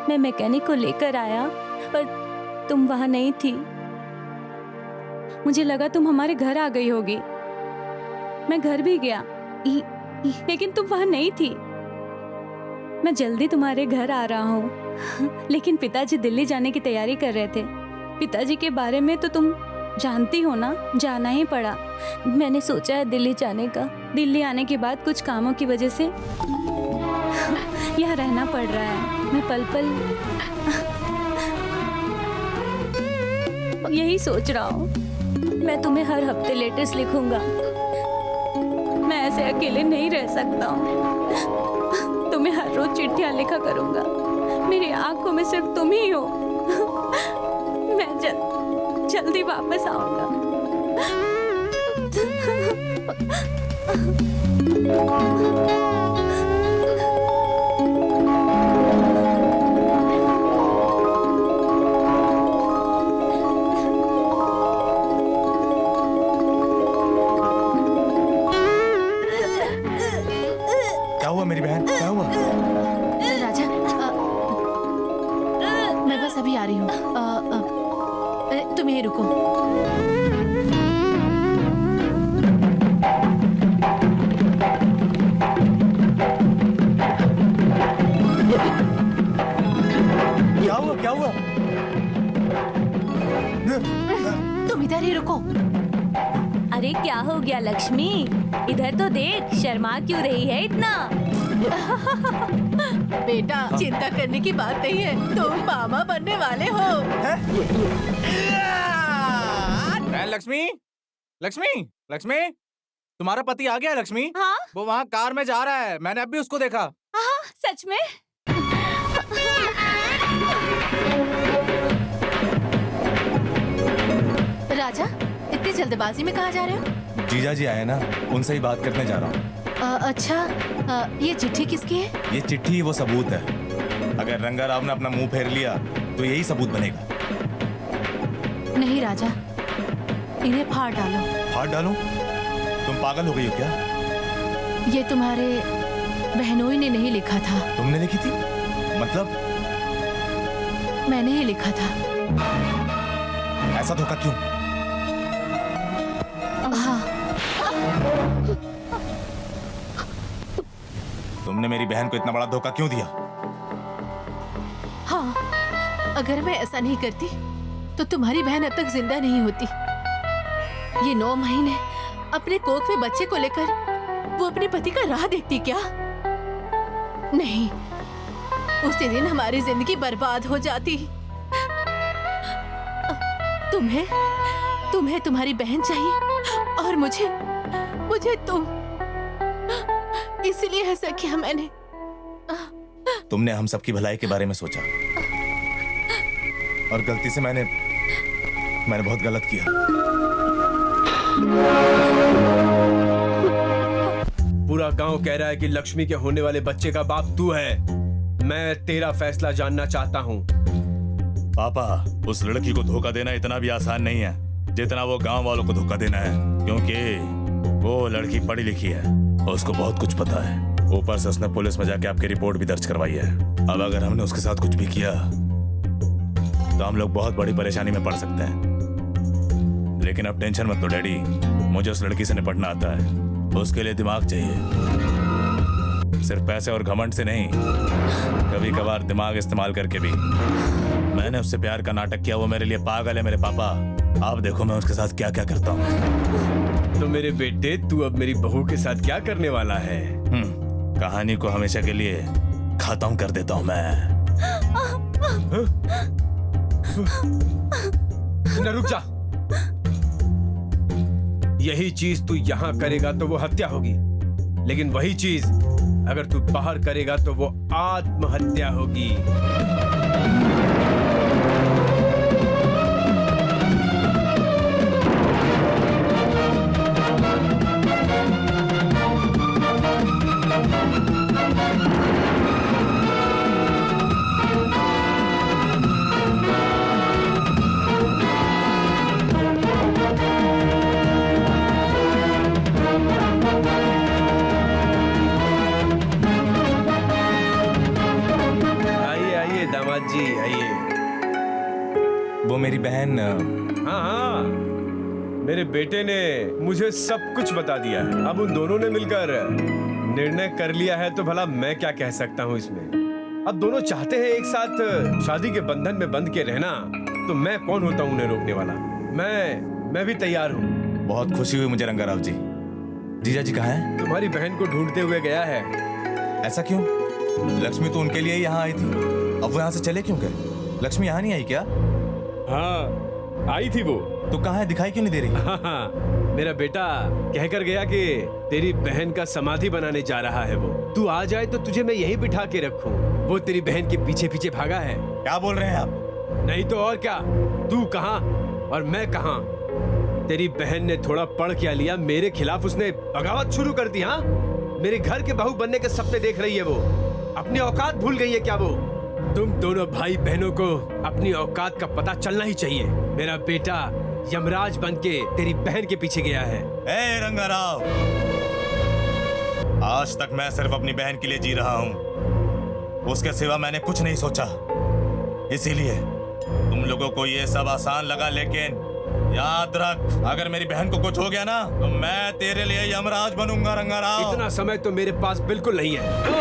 मैं मैकेनिक को लेकर आया, पर तुम वहां नहीं थी। मुझे लगा तुम हमारे घर आ गई होगी। मैं घर भी गया, लेकिन तुम वहां नहीं थी। मैं जल्दी तुम्हारे घर आ रहा हूँ, लेकिन पिताजी दिल्ली जाने की तैयारी कर रहे थे। पिताजी के बारे में तो तुम जानती हो ना, जाना ही पड़ा। मैंने सोचा है दिल्ली जाने का। दिल्ली आने के बाद कुछ कामों की वजह से यहाँ रहना पड़ रहा है। मैं पल पल यही सोच रहा हूँ, मैं तुम्हें हर हफ्ते लेटर्स लिखूंगा। मैं ऐसे अकेले नहीं रह सकता हूँ, तुम्हें हर रोज चिट्ठियां लिखा करूंगा। मेरी आंखों में सिर्फ तुम ही हो। मैं जल्दी वापस आऊंगा। क्या हुआ मेरी बहन, क्या हुआ? राजा मैं बस अभी आ रही हूँ। तुम यहीं रुको। क्या हुआ, क्या हुआ? तुम इधर ही रुको। अरे क्या हो गया लक्ष्मी, इधर तो देख, शर्मा क्यों रही है इतना? बेटा चिंता करने की बात नहीं है, तुम मामा बनने वाले हो। लक्ष्मी, लक्ष्मी, लक्ष्मी, तुम्हारा पति आ गया लक्ष्मी। हाँ वो वहाँ कार में जा रहा है, मैंने अभी उसको देखा। हाँ सच में। राजा इतनी जल्दबाजी में कहाँ जा रहे हो? जीजा जी आए ना, उनसे ही बात करने जा रहा हूँ। अच्छा ये चिट्ठी किसकी है? ये चिट्ठी ही वो सबूत है। अगर रंगा राव ने अपना मुंह फेर लिया तो यही सबूत बनेगा। नहीं राजा, इन्हें फाड़ डालो। फाड़ डालूं? तुम पागल हो गई हो क्या? ये तुम्हारे बहनोई ने नहीं लिखा था। तुमने लिखी थी? मतलब मैंने ही लिखा था। ऐसा धोखा क्यों? हाँ तुमने मेरी बहन को इतना बड़ा धोखा क्यों दिया? हाँ, अगर मैं ऐसा नहीं करती तो तुम्हारी बहन अब तक जिंदा नहीं होती। ये 9 महीने अपने कोख में बच्चे को लेकर वो अपने पति का राह देखती क्या? नहीं, उसी दिन हमारी जिंदगी बर्बाद हो जाती। तुम्हें तुम्हारी बहन चाहिए और मुझे तुम। इसलिए ऐसा किया मैंने। तुमने हम सबकी भलाई के बारे में सोचा और गलती से मैंने बहुत गलत किया। पूरा गांव कह रहा है कि लक्ष्मी के होने वाले बच्चे का बाप तू है। मैं तेरा फैसला जानना चाहता हूँ। पापा, उस लड़की को धोखा देना इतना भी आसान नहीं है जितना वो गांव वालों को धोखा देना है, क्योंकि वो लड़की पढ़ी लिखी है और उसको बहुत कुछ पता है। ऊपर से उसने पुलिस में जाके आपकी रिपोर्ट भी दर्ज करवाई है। अब अगर हमने उसके साथ कुछ भी किया तो हम लोग बहुत बड़ी परेशानी में पड़ सकते हैं। लेकिन अब टेंशन मत लो डैडी, मुझे उस लड़की से निपटना आता है। उसके लिए दिमाग चाहिए, सिर्फ पैसे और घमंड से नहीं, कभी कभार दिमाग इस्तेमाल करके भी। मैंने उससे प्यार का नाटक किया, वो मेरे लिए पागल है मेरे पापा। आप देखो मैं उसके साथ क्या क्या करता हूँ। तो मेरे बेटे, तू अब मेरी बहू के साथ क्या करने वाला है? कहानी को हमेशा के लिए खत्म कर देता हूँ मैं। न रुक जा। यही चीज तू यहाँ करेगा तो वो हत्या होगी, लेकिन वही चीज अगर तू बाहर करेगा तो वो आत्महत्या होगी। जी आइए। वो मेरी बहन। हाँ, मेरे बेटे ने मुझे सब कुछ बता दिया है। अब उन दोनों ने मिलकर निर्णय कर लिया है, तो भला मैं क्या कह सकता हूँ इसमें। अब दोनों चाहते हैं एक साथ शादी के बंधन में बंध के रहना, तो मैं कौन होता हूँ उन्हें रोकने वाला। मैं भी तैयार हूँ। बहुत खुशी हुई मुझे रंगाराव जी। जीजा जी कहाँ है? तुम्हारी बहन को ढूंढते हुए गया है। ऐसा क्यों? लक्ष्मी तो उनके लिए यहाँ आई थी, अब वो यहाँ से चले क्यों गए? लक्ष्मी यहाँ नहीं आई क्या? हाँ, आई थी वो। तो कहाँ है, दिखाई क्यों नहीं दे रही? हाँ, मेरा बेटा कहकर गया कि तेरी बहन का समाधि बनाने जा रहा है वो। तू आ जाए तो तुझे मैं यहीं बिठा के रखूं। वो तेरी बहन के पीछे पीछे भागा है। क्या बोल रहे हैं आप? नहीं तो और क्या। तू कहाँ और मैं कहाँ? तेरी बहन ने थोड़ा पढ़ क्या लिया, मेरे खिलाफ उसने बगावत शुरू कर दी। हाँ, मेरे घर के बहू बनने के सपने देख रही है वो। अपनी औकात भूल गई है क्या वो? तुम दोनों भाई बहनों को अपनी औकात का पता चलना ही चाहिए। मेरा बेटा यमराज बनके तेरी बहन के पीछे गया है। ए रंगाराव, आज तक मैं सिर्फ अपनी बहन के लिए जी रहा हूँ, उसके सिवा मैंने कुछ नहीं सोचा। इसीलिए तुम लोगों को ये सब आसान लगा, लेकिन याद रख, अगर मेरी बहन को कुछ हो गया ना तो मैं तेरे लिए यमराज बनूंगा रंगाराव। इतना समय तो मेरे पास बिल्कुल नहीं है।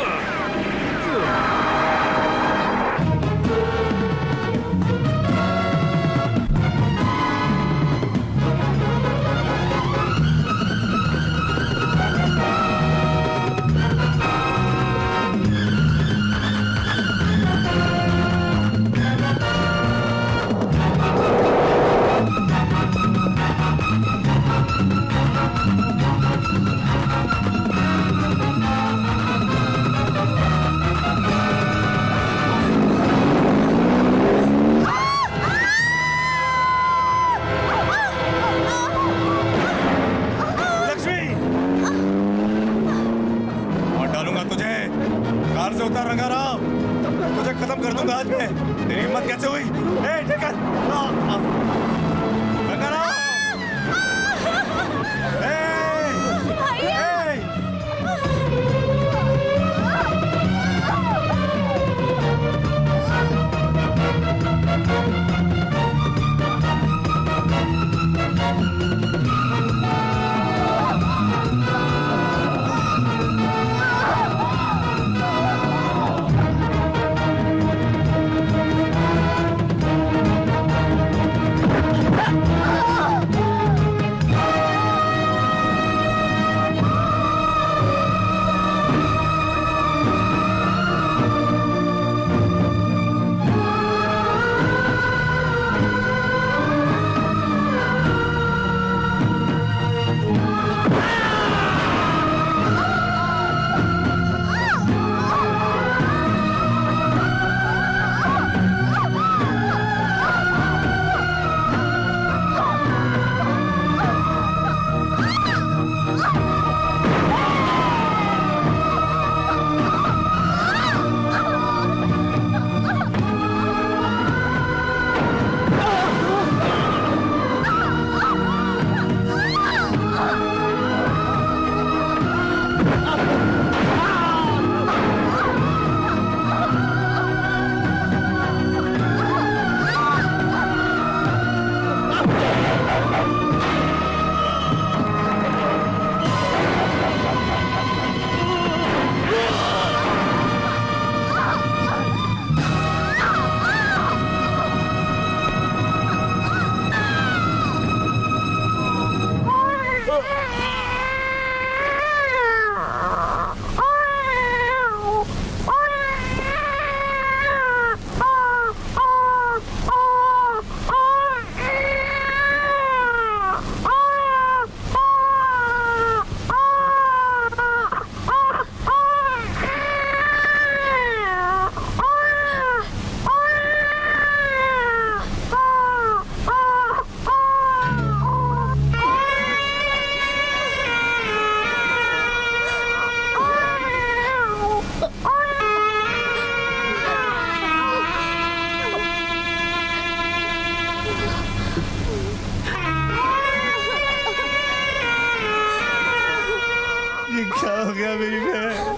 क्या हो गया मेरी बहन?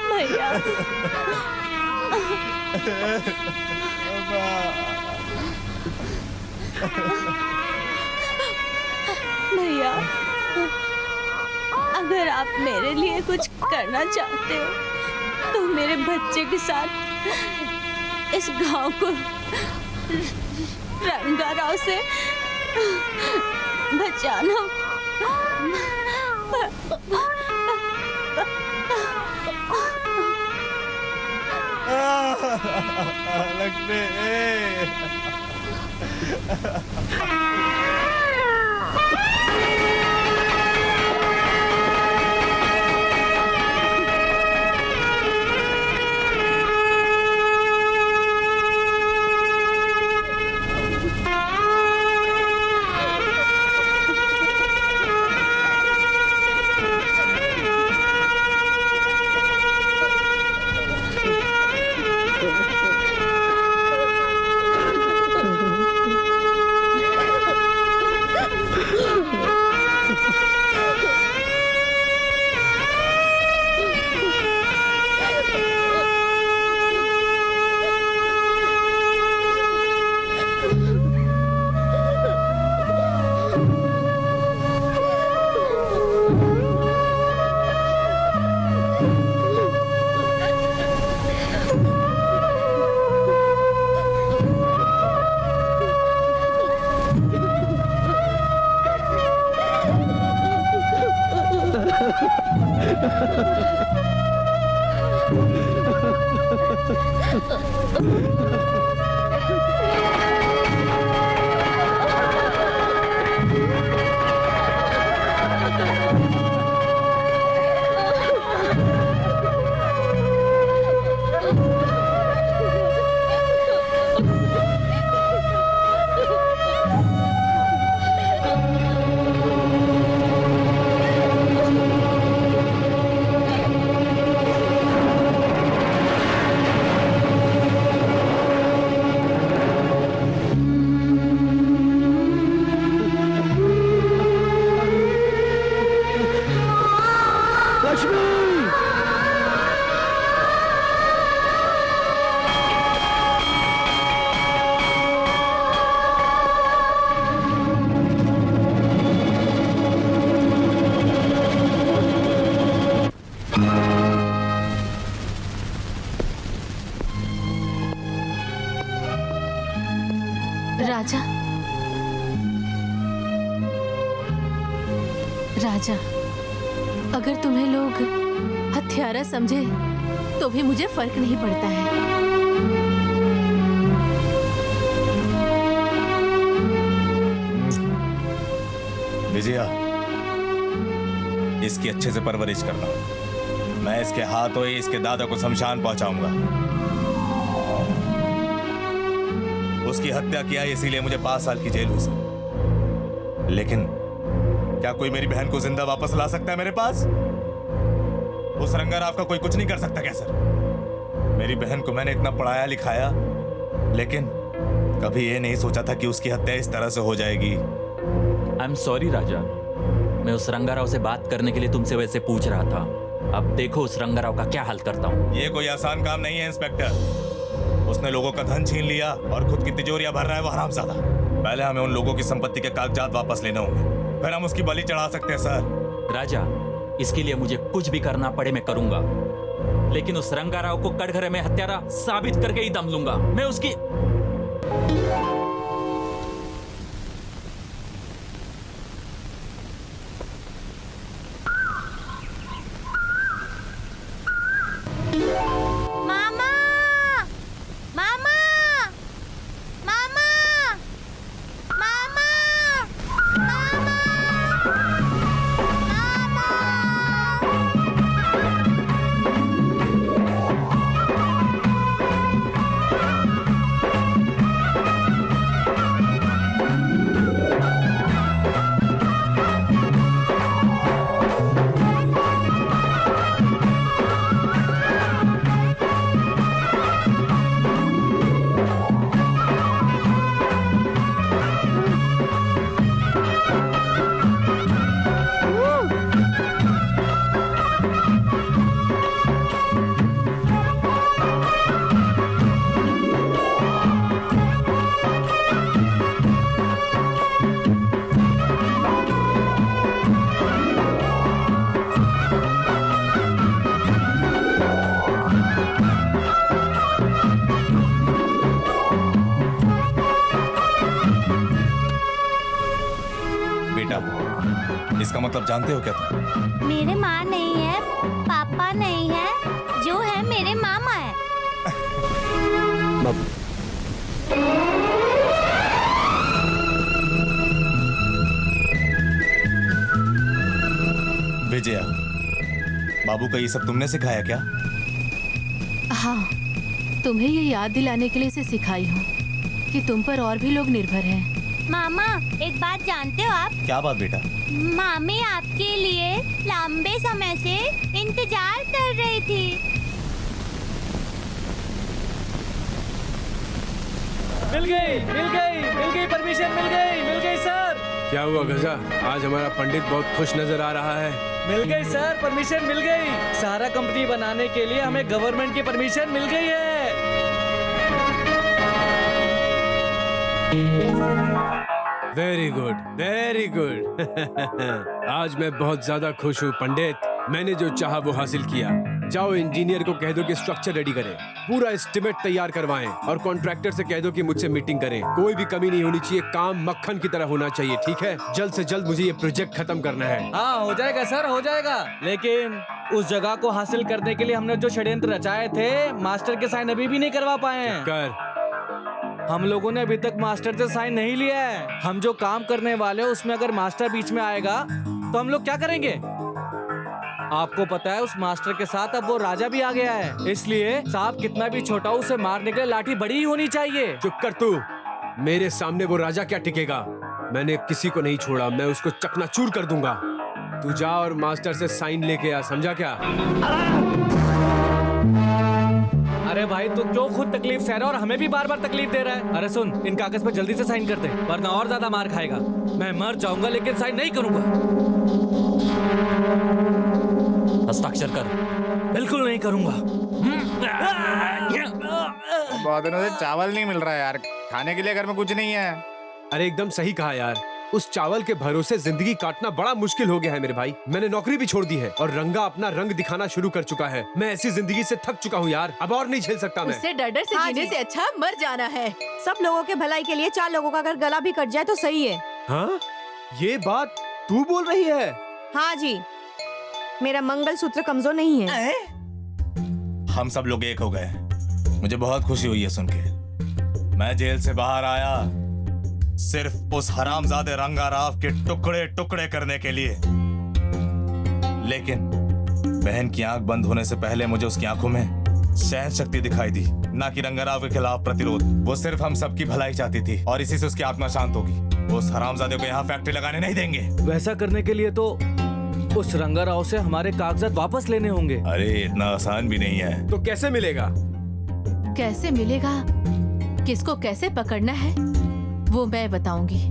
भैया भैया, अगर आप मेरे लिए कुछ करना चाहते हो तो मेरे बच्चे के साथ इस गांव को रंगाराव से बचाना। लक्ष्मी राजा, राजा, अगर तुम्हें लोग हत्यारा समझे तो भी मुझे फर्क नहीं पड़ता है। विजया, इसकी अच्छे से परवरिश करना। मैं इसके हाथों ही इसके दादा को शमशान पहुंचाऊंगा। उसकी हत्या किया इसीलिए मुझे 5 साल की जेल हुई सर। लेकिन क्या कोई मेरी बहन को जिंदा वापस ला सकता है मेरे पास? उस रंगाराव का कोई कुछ नहीं कर सकता क्या सर? मेरी बहन को मैंने इतना पढ़ाया लिखाया, लेकिन कभी ये नहीं सोचा था कि उसकी हत्या इस तरह से हो जाएगी। आई एम सॉरी राजा, मैं उस रंगाराव से बात करने के लिए तुमसे वैसे पूछ रहा था। अब देखो उस रंगाराव का क्या हाल करता हूँ। ये कोई आसान काम नहीं है इंस्पेक्टर। उसने लोगों का धन छीन लिया और खुद की तिजोरियां भर रहा है वो हरामजादा। पहले हमें उन लोगों की संपत्ति के कागजात वापस लेने होंगे, फिर हम उसकी बलि चढ़ा सकते हैं सर। राजा, इसके लिए मुझे कुछ भी करना पड़े मैं करूंगा, लेकिन उस रंगाराव को कटघरे में हत्यारा साबित करके ही दम लूंगा। मैं उसकी मामा, मामा, मामा, मामा, मामा, इसका मतलब जानते हो क्या तुम? मेरे माँ नहीं है, पापा नहीं है, जो है मेरे मामा है। विजया, बाबू का ये सब तुमने सिखाया क्या? हाँ, तुम्हें ये याद दिलाने के लिए इसे सिखाई हूँ कि तुम पर और भी लोग निर्भर हैं। मामा, एक बात जानते हो आप? क्या बात बेटा? मामी आपके लिए लंबे समय से इंतजार कर रही थी। मिल गई परमिशन, मिल गई सर। क्या हुआ गजा? आज हमारा पंडित बहुत खुश नजर आ रहा है। मिल गई सर, परमिशन मिल गई। सारा कंपनी बनाने के लिए हमें गवर्नमेंट की परमिशन मिल गई है। Very good, very good. आज मैं बहुत ज्यादा खुश हूँ पंडित। मैंने जो चाहा वो हासिल किया। जाओ इंजीनियर को कह दो कि स्ट्रक्चर रेडी करें, पूरा एस्टिमेट तैयार करवाएं और कॉन्ट्रैक्टर से कह दो कि मुझसे मीटिंग करें। कोई भी कमी नहीं होनी चाहिए, काम मक्खन की तरह होना चाहिए, ठीक है? जल्द से जल्द मुझे ये प्रोजेक्ट खत्म करना है। हाँ हो जाएगा सर, हो जाएगा। लेकिन उस जगह को हासिल करने के लिए हमने जो षड्यंत्र रचाए थे, मास्टर के साइन अभी भी नहीं करवा पाए हैं। कर हम लोगों ने अभी तक मास्टर से साइन नहीं लिया है। हम जो काम करने वाले हैं उसमें अगर मास्टर बीच में आएगा तो हम लोग क्या करेंगे? आपको पता है उस मास्टर के साथ अब वो राजा भी आ गया है, इसलिए सांप कितना भी छोटा हो उसे मारने के लिए लाठी बड़ी ही होनी चाहिए। चुप कर तू। मेरे सामने वो राजा क्या टिकेगा? मैंने किसी को नहीं छोड़ा, मैं उसको चकनाचूर कर दूंगा। तू जा और मास्टर से साइन लेके आ, समझा क्या? अरे भाई तू क्यों खुद तकलीफ सह रहा है और हमें भी बार बार तकलीफ दे रहा है? अरे सुन, इन कागज पे जल्दी से साइन कर दे वरना और ज्यादा मार खाएगा। मैं मर जाऊंगा लेकिन साइन नहीं करूंगा। हस्ताक्षर कर। बिल्कुल नहीं करूंगा। बहुत दिनों से चावल नहीं मिल रहा है यार, खाने के लिए घर में कुछ नहीं है। अरे एकदम सही कहा यार, उस चावल के भरोसे जिंदगी काटना बड़ा मुश्किल हो गया है मेरे भाई। मैंने नौकरी भी छोड़ दी है और रंगा अपना रंग दिखाना शुरू कर चुका है। मैं ऐसी जिंदगी से थक चुका हूँ यार, अब और नहीं झेल सकता मैं। उससे डर से हाँ जीने जी। से अच्छा मर जाना है। सब लोगों के भलाई के लिए 4 लोगों का अगर गला भी कट जाए तो सही है। हाँ, ये बात तू बोल रही है? हाँ जी, मेरा मंगलसूत्र कमजोर नहीं है। हम सब लोग एक हो गए। मुझे बहुत खुशी हुई है सुन के। मैं जेल से बाहर आया सिर्फ उस हरामजादे रंगाराव के टुकड़े टुकड़े करने के लिए, लेकिन बहन की आंख बंद होने से पहले मुझे उसकी आंखों में सहन शक्ति दिखाई दी, ना कि रंगाराव के खिलाफ प्रतिरोध। वो सिर्फ हम सबकी भलाई चाहती थी और इसी से उसकी आत्मा शांत होगी। वो उस हरामजादे को यहाँ फैक्ट्री लगाने नहीं देंगे। वैसा करने के लिए तो उस रंगाराव से हमारे कागजात वापस लेने होंगे। अरे इतना आसान भी नहीं है। तो कैसे मिलेगा? कैसे मिलेगा, किसको कैसे पकड़ना है वो मैं बताऊंगी।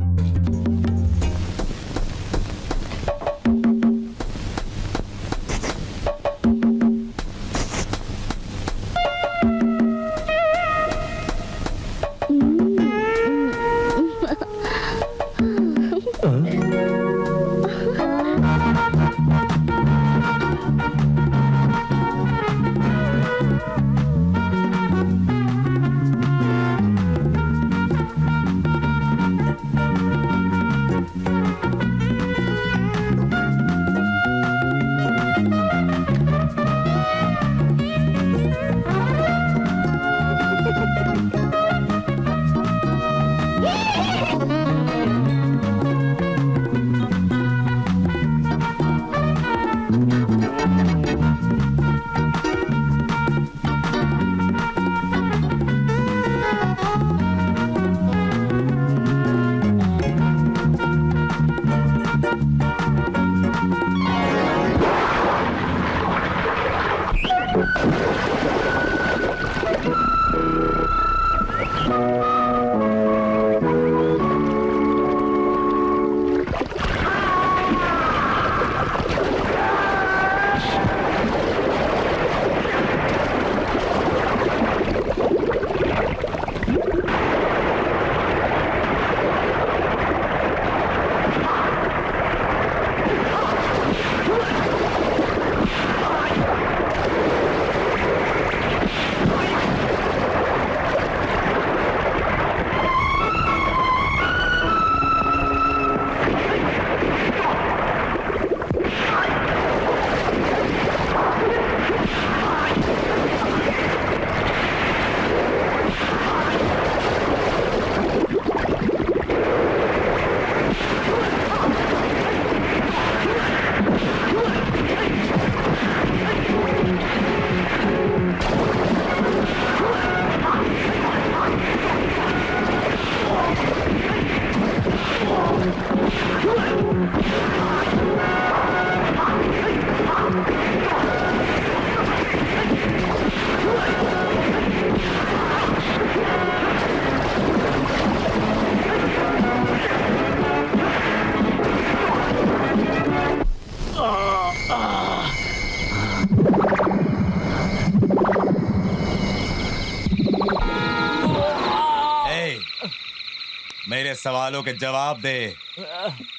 मेरे सवालों के जवाब दे।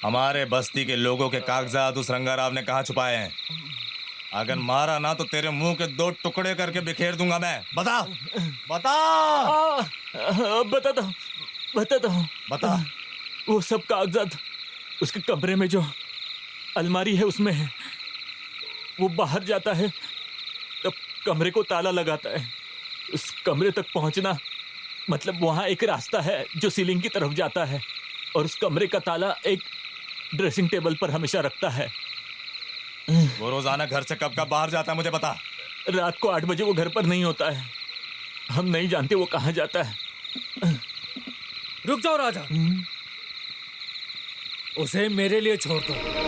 हमारे बस्ती के लोगों के कागजात उस रंगाराव ने कहाँ छुपाए हैं? अगर मारा ना तो तेरे मुंह के 2 टुकड़े करके बिखेर दूंगा मैं। बता बता बता दो। बता। वो सब कागजात उसके कमरे में जो अलमारी है उसमें है। वो बाहर जाता है तब कमरे को ताला लगाता है। उस कमरे तक पहुंचना मतलब वहां एक रास्ता है जो सीलिंग की तरफ जाता है और उस कमरे का ताला एक ड्रेसिंग टेबल पर हमेशा रखता है। वो रोजाना घर से कब बाहर जाता है मुझे बता। रात को 8 बजे वो घर पर नहीं होता है। हम नहीं जानते वो कहाँ जाता है। रुक जाओ राजा, उसे मेरे लिए छोड़ दो।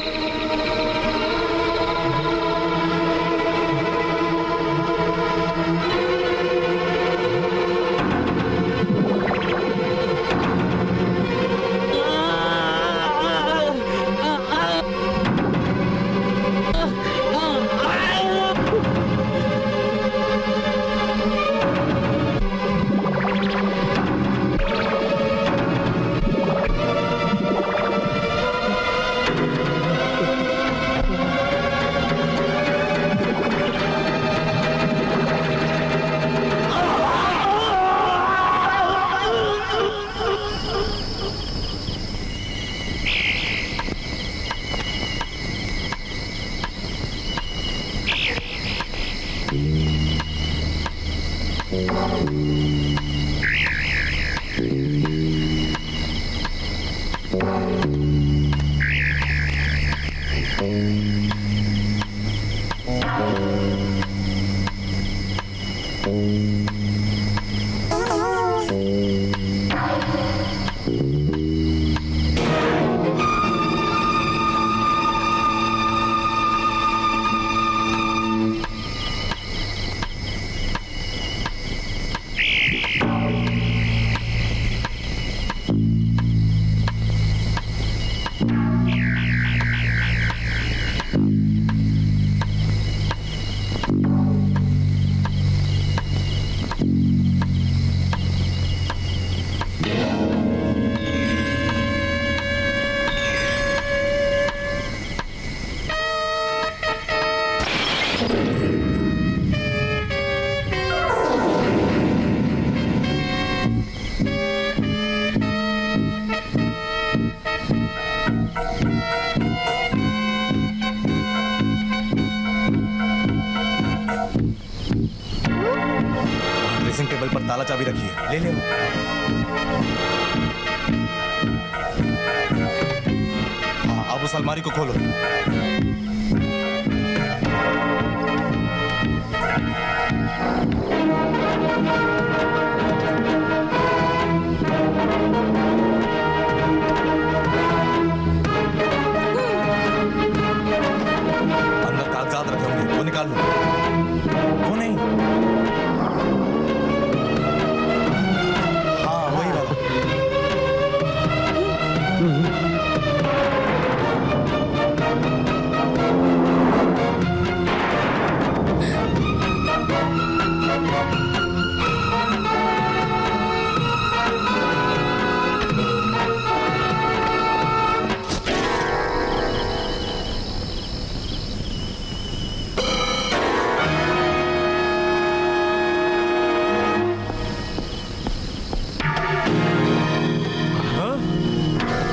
टेबल पर ताला चाबी रखी है, ले ले वो। हाँ, अब उस अलमारी को खोलो। अंदर कागजात रखे होंगे, वो निकाल लो। वो नहीं, हाँ वही वाला।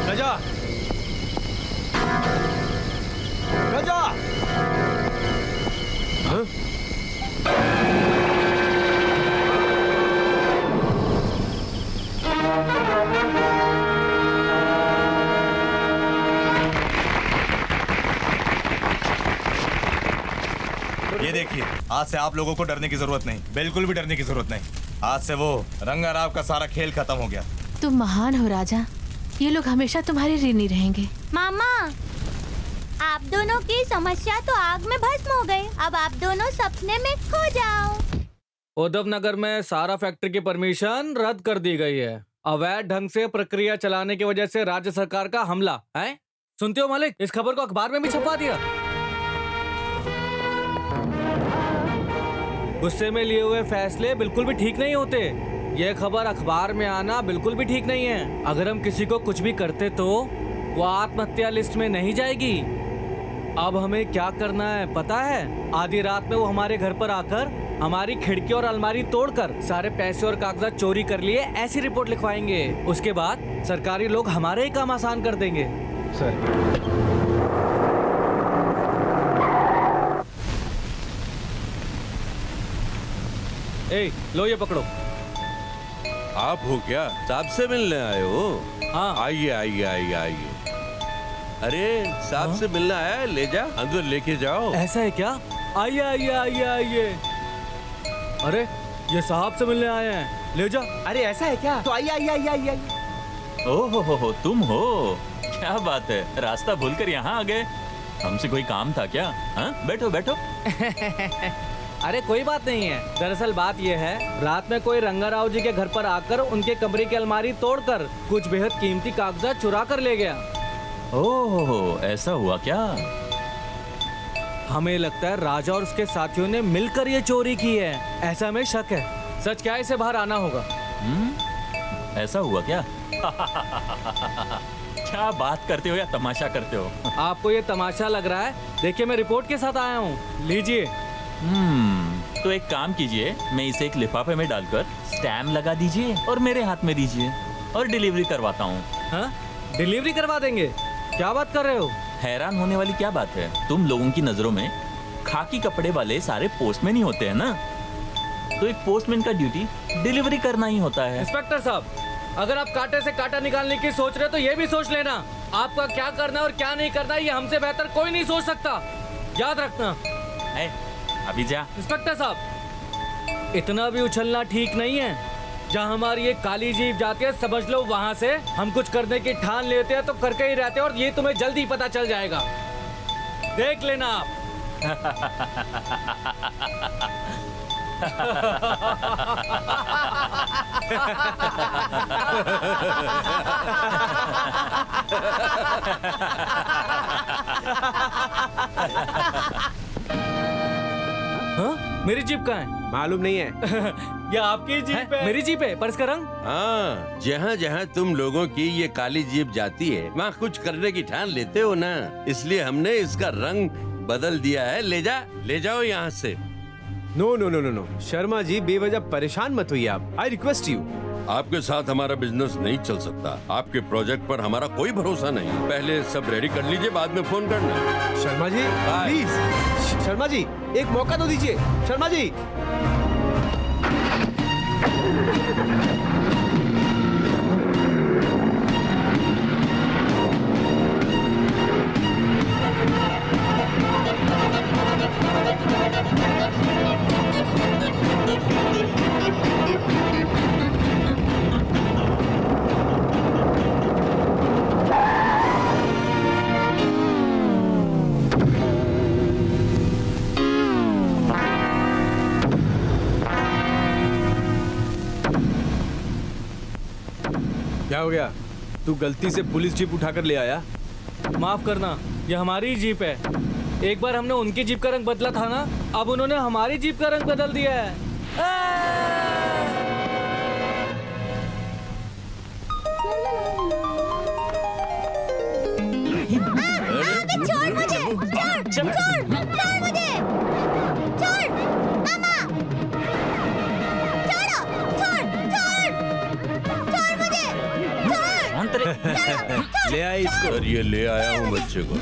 गजा, गजा। हाँ? ये देखिए, आज से आप लोगों को डरने की जरूरत नहीं, बिल्कुल भी डरने की जरूरत नहीं। आज से वो रंगाराव का सारा खेल खत्म हो गया। तुम महान हो राजा, ये लोग हमेशा तुम्हारे ऋणी रहेंगे। मामा, आप दोनों की समस्या तो आग में भस्म हो गई। अब आप दोनों सपने में खो जाओ। उद्धव नगर में सारा फैक्ट्री की परमिशन रद्द कर दी गई है। अवैध ढंग से प्रक्रिया चलाने की वजह से राज्य सरकार का हमला है। सुनते हो मालिक, इस खबर को अखबार में भी छपवा दिया। गुस्से में लिए हुए फैसले बिल्कुल भी ठीक नहीं होते। यह खबर अखबार में आना बिल्कुल भी ठीक नहीं है। अगर हम किसी को कुछ भी करते तो वो आत्महत्या लिस्ट में नहीं जाएगी। अब हमें क्या करना है पता है? आधी रात में वो हमारे घर पर आकर हमारी खिड़की और अलमारी तोड़कर सारे पैसे और कागजात चोरी कर लिए, ऐसी रिपोर्ट लिखवाएंगे। उसके बाद सरकारी लोग हमारे ही काम आसान कर देंगे। सर, ए, लो ये पकड़ो। आप हो क्या? साहब से मिलने आए हो? हाँ। आइए आइए आइए आइए। अरे साहब से मिलना आया है, ले जा अंदर लेके जाओ। ऐसा है क्या? आइए आइए आइए आइए। अरे ये साहब से मिलने आए हैं, ले जा। अरे ऐसा है क्या? तो आइए आइए आइए आइए आइए। ओहो हो, तुम हो? क्या बात है, रास्ता भूलकर यहाँ आ गए। हमसे कोई काम था क्या? हाँ, बैठो बैठो। अरे कोई बात नहीं है। दरअसल बात यह है, रात में कोई रंगाराव जी के घर पर आकर उनके कमरे की अलमारी तोड़कर कुछ बेहद कीमती कागजात चुरा कर ले गया। ओहो, ऐसा हुआ क्या? हमें लगता है राजा और उसके साथियों ने मिलकर ये चोरी की है, ऐसा हमें शक है। सच क्या है, इसे बाहर आना होगा। ऐसा हुआ क्या? क्या बात करते हो या तमाशा करते हो? आपको ये तमाशा लग रहा है? देखिए मैं रिपोर्ट के साथ आया हूँ, लीजिए। तो एक काम कीजिए, मैं इसे एक लिफाफे में डालकर स्टैम्प लगा दीजिए और मेरे हाथ में दीजिए और डिलीवरी करवाता हूँ। हाँ, डिलीवरी करवा देंगे? क्या बात कर रहे हो? हैरान होने वाली क्या बात है? तुम लोगों की नजरों में खाकी कपड़े वाले सारे पोस्टमैन ही होते हैं ना? तो एक पोस्टमैन का ड्यूटी डिलीवरी करना ही होता है। इंस्पेक्टर साहब, अगर आप कांटे से कांटा निकालने की सोच रहे हो तो ये भी सोच लेना, आपका क्या करना और क्या नहीं करना ये हमसे बेहतर कोई नहीं सोच सकता, याद रखना। अभी जा। इंस्पेक्टर साहब, इतना भी उछलना ठीक नहीं है। जहाँ हमारी एक काली जीप जाती है, समझ लो वहाँ से हम कुछ करने की ठान लेते हैं तो करके ही रहते हैं, और ये तुम्हें जल्दी पता चल जाएगा, देख लेना आप। हाँ? मेरी जीप कहाँ है? मालूम नहीं है। ये आपकी जीप है? मेरी जीप है, पर इसका रंग? हाँ, जहाँ जहाँ तुम लोगों की ये काली जीप जाती है वहाँ कुछ करने की ठान लेते हो ना, इसलिए हमने इसका रंग बदल दिया है। ले जाओ यहाँ से। No no no no no, Sharma ji बेवजह परेशान मत होइए आप। I request you. आपके साथ हमारा बिजनेस नहीं चल सकता। आपके प्रोजेक्ट पर हमारा कोई भरोसा नहीं। पहले सब रेडी कर लीजिए, बाद में फोन करना। शर्मा जी बाय। प्लीज, शर्मा जी एक मौका तो दीजिए। शर्मा जी। क्या हो गया? तू गलती से पुलिस जीप उठाकर ले आया? माफ करना, ये हमारी जीप है। एक बार हमने उनकी जीप का रंग बदला था ना, अब उन्होंने हमारी जीप का रंग बदल दिया है। छोड़ मुझे, छोड़ मुझे, छोड़ मामा, छोड़ो, छोड़ मुझे, छोड़। ले आई इसको। सर ये ले आया हूँ बच्चे को।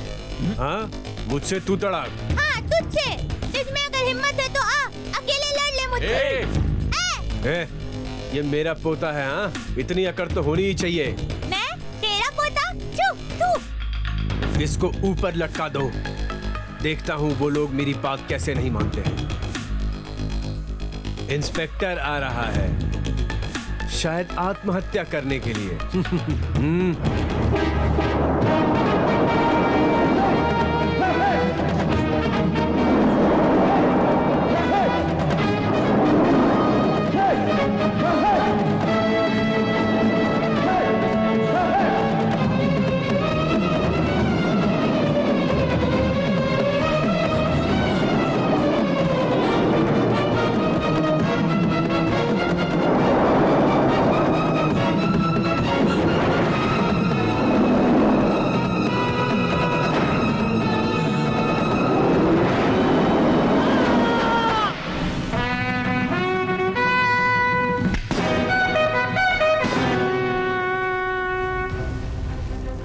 हाँ, मुझसे तू तड़ाक। हाँ तुझसे, तुझमें अगर हिम्मत है तो आ, अकेले लड़ ले मुझसे। ये मेरा पोता है। हाँ, इतनी अकड़ तो होनी ही चाहिए। मैं तेरा पोता? छू, तू। इसको ऊपर लटका दो। देखता हूँ वो लोग मेरी बात कैसे नहीं मानते हैं। इंस्पेक्टर आ रहा है, शायद आत्महत्या करने के लिए।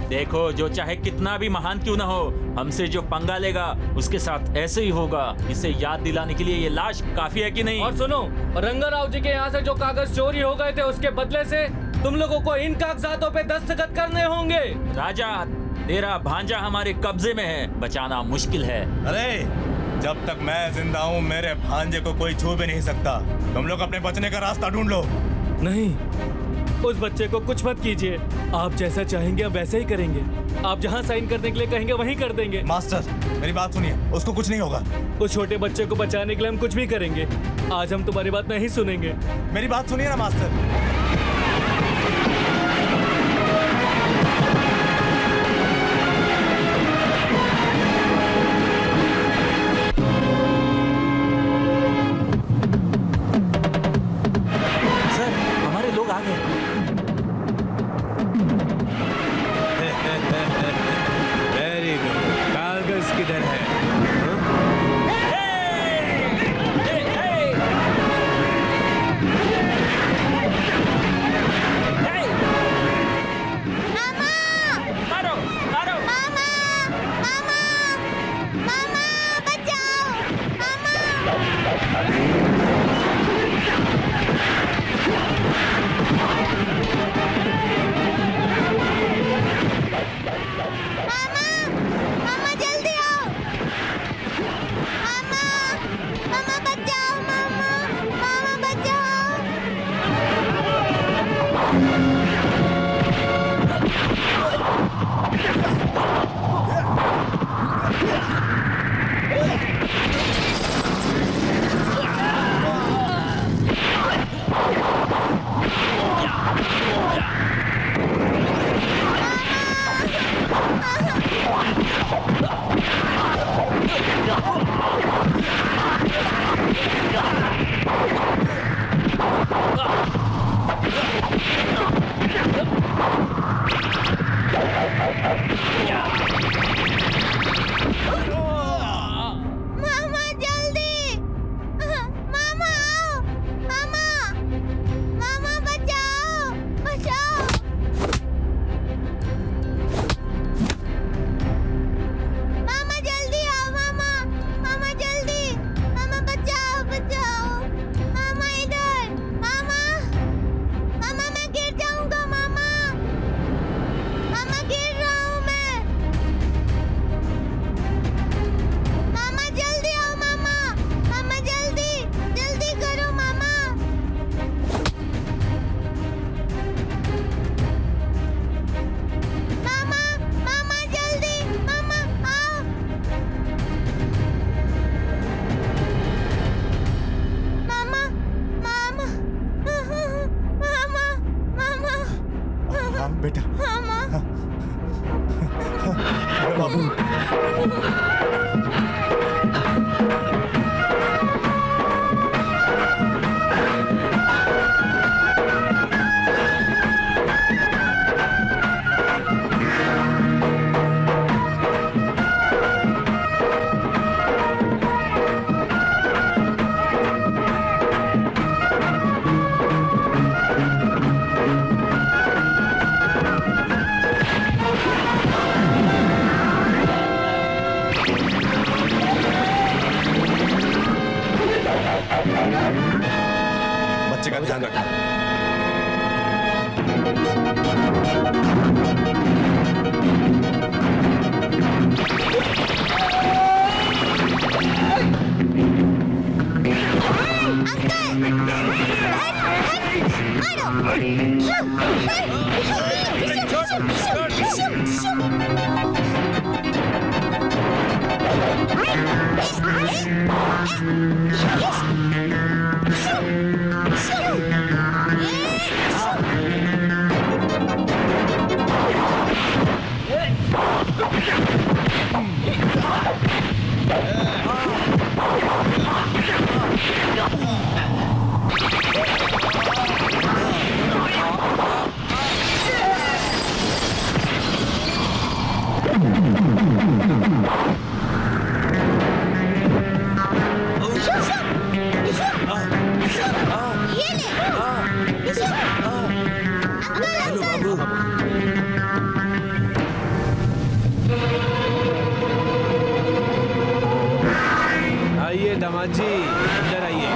देखो, जो चाहे कितना भी महान क्यों ना हो, हमसे जो पंगा लेगा उसके साथ ऐसे ही होगा। इसे याद दिलाने के लिए ये लाश काफी है कि नहीं? और सुनो, रंगाराव जी के यहाँ से जो कागज चोरी हो गए थे उसके बदले से तुम लोगों को इन कागजातों पे दस्तखत करने होंगे। राजा, तेरा भांजा हमारे कब्जे में है, बचाना मुश्किल है। अरे जब तक मैं जिंदा हूँ मेरे भांजे को कोई छू भी नहीं सकता। तुम लोग अपने बचने का रास्ता ढूंढ लो। नहीं, उस बच्चे को कुछ मत कीजिए। आप जैसा चाहेंगे हम वैसे ही करेंगे। आप जहाँ साइन करने के लिए कहेंगे वहीं कर देंगे। मास्टर मेरी बात सुनिए, उसको कुछ नहीं होगा। उस छोटे बच्चे को बचाने के लिए हम कुछ भी करेंगे। आज हम तुम्हारी बात नहीं सुनेंगे। मेरी बात सुनिए ना मास्टर। Very good. कागज किधर है? बच्चे का ध्यान रखना। आइए दामाद जी, अंदर आइए।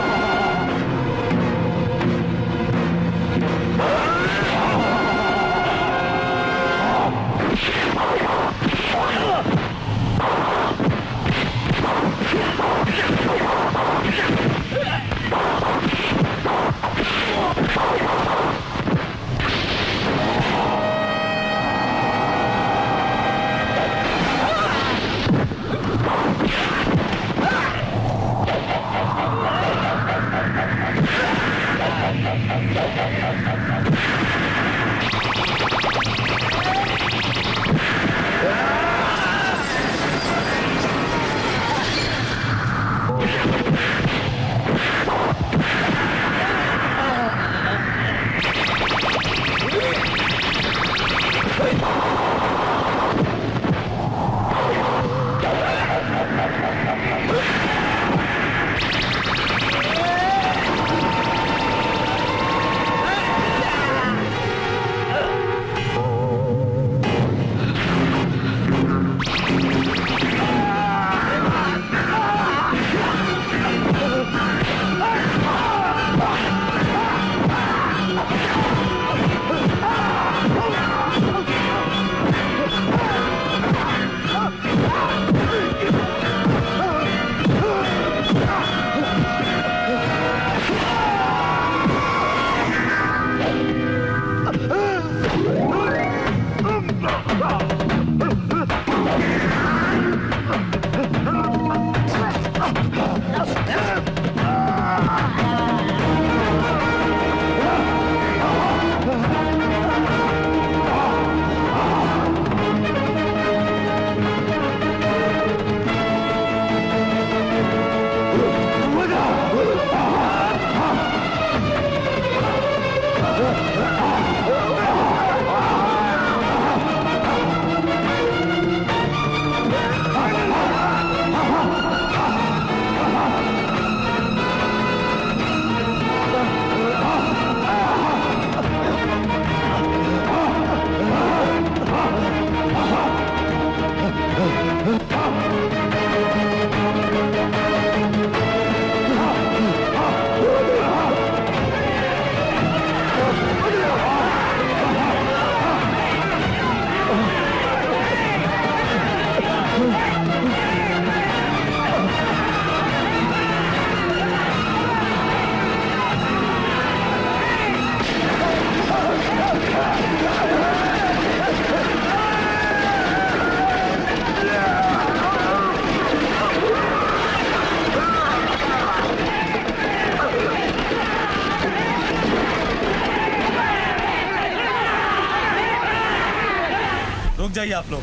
रुक जाइए आप लोग।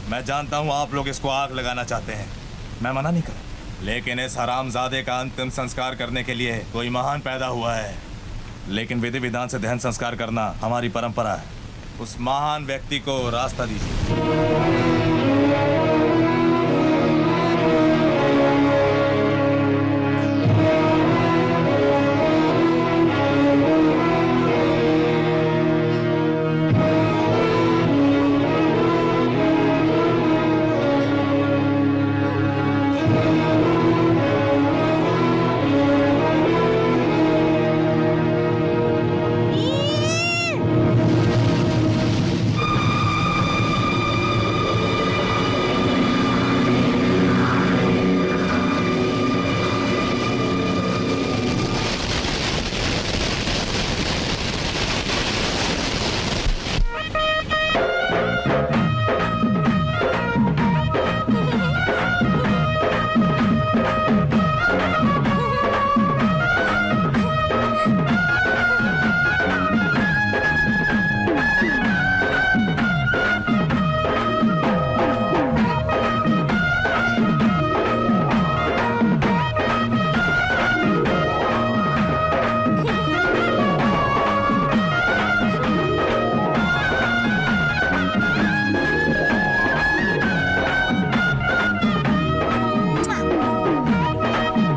मैं जानता हूं आप लोग इसको आग लगाना चाहते हैं, मैं मना नहीं कर, लेकिन इस हरामजादे का अंतिम संस्कार करने के लिए कोई महान पैदा हुआ है। लेकिन विधि विधान से दहन संस्कार करना हमारी परंपरा है। उस महान व्यक्ति को रास्ता दीजिए।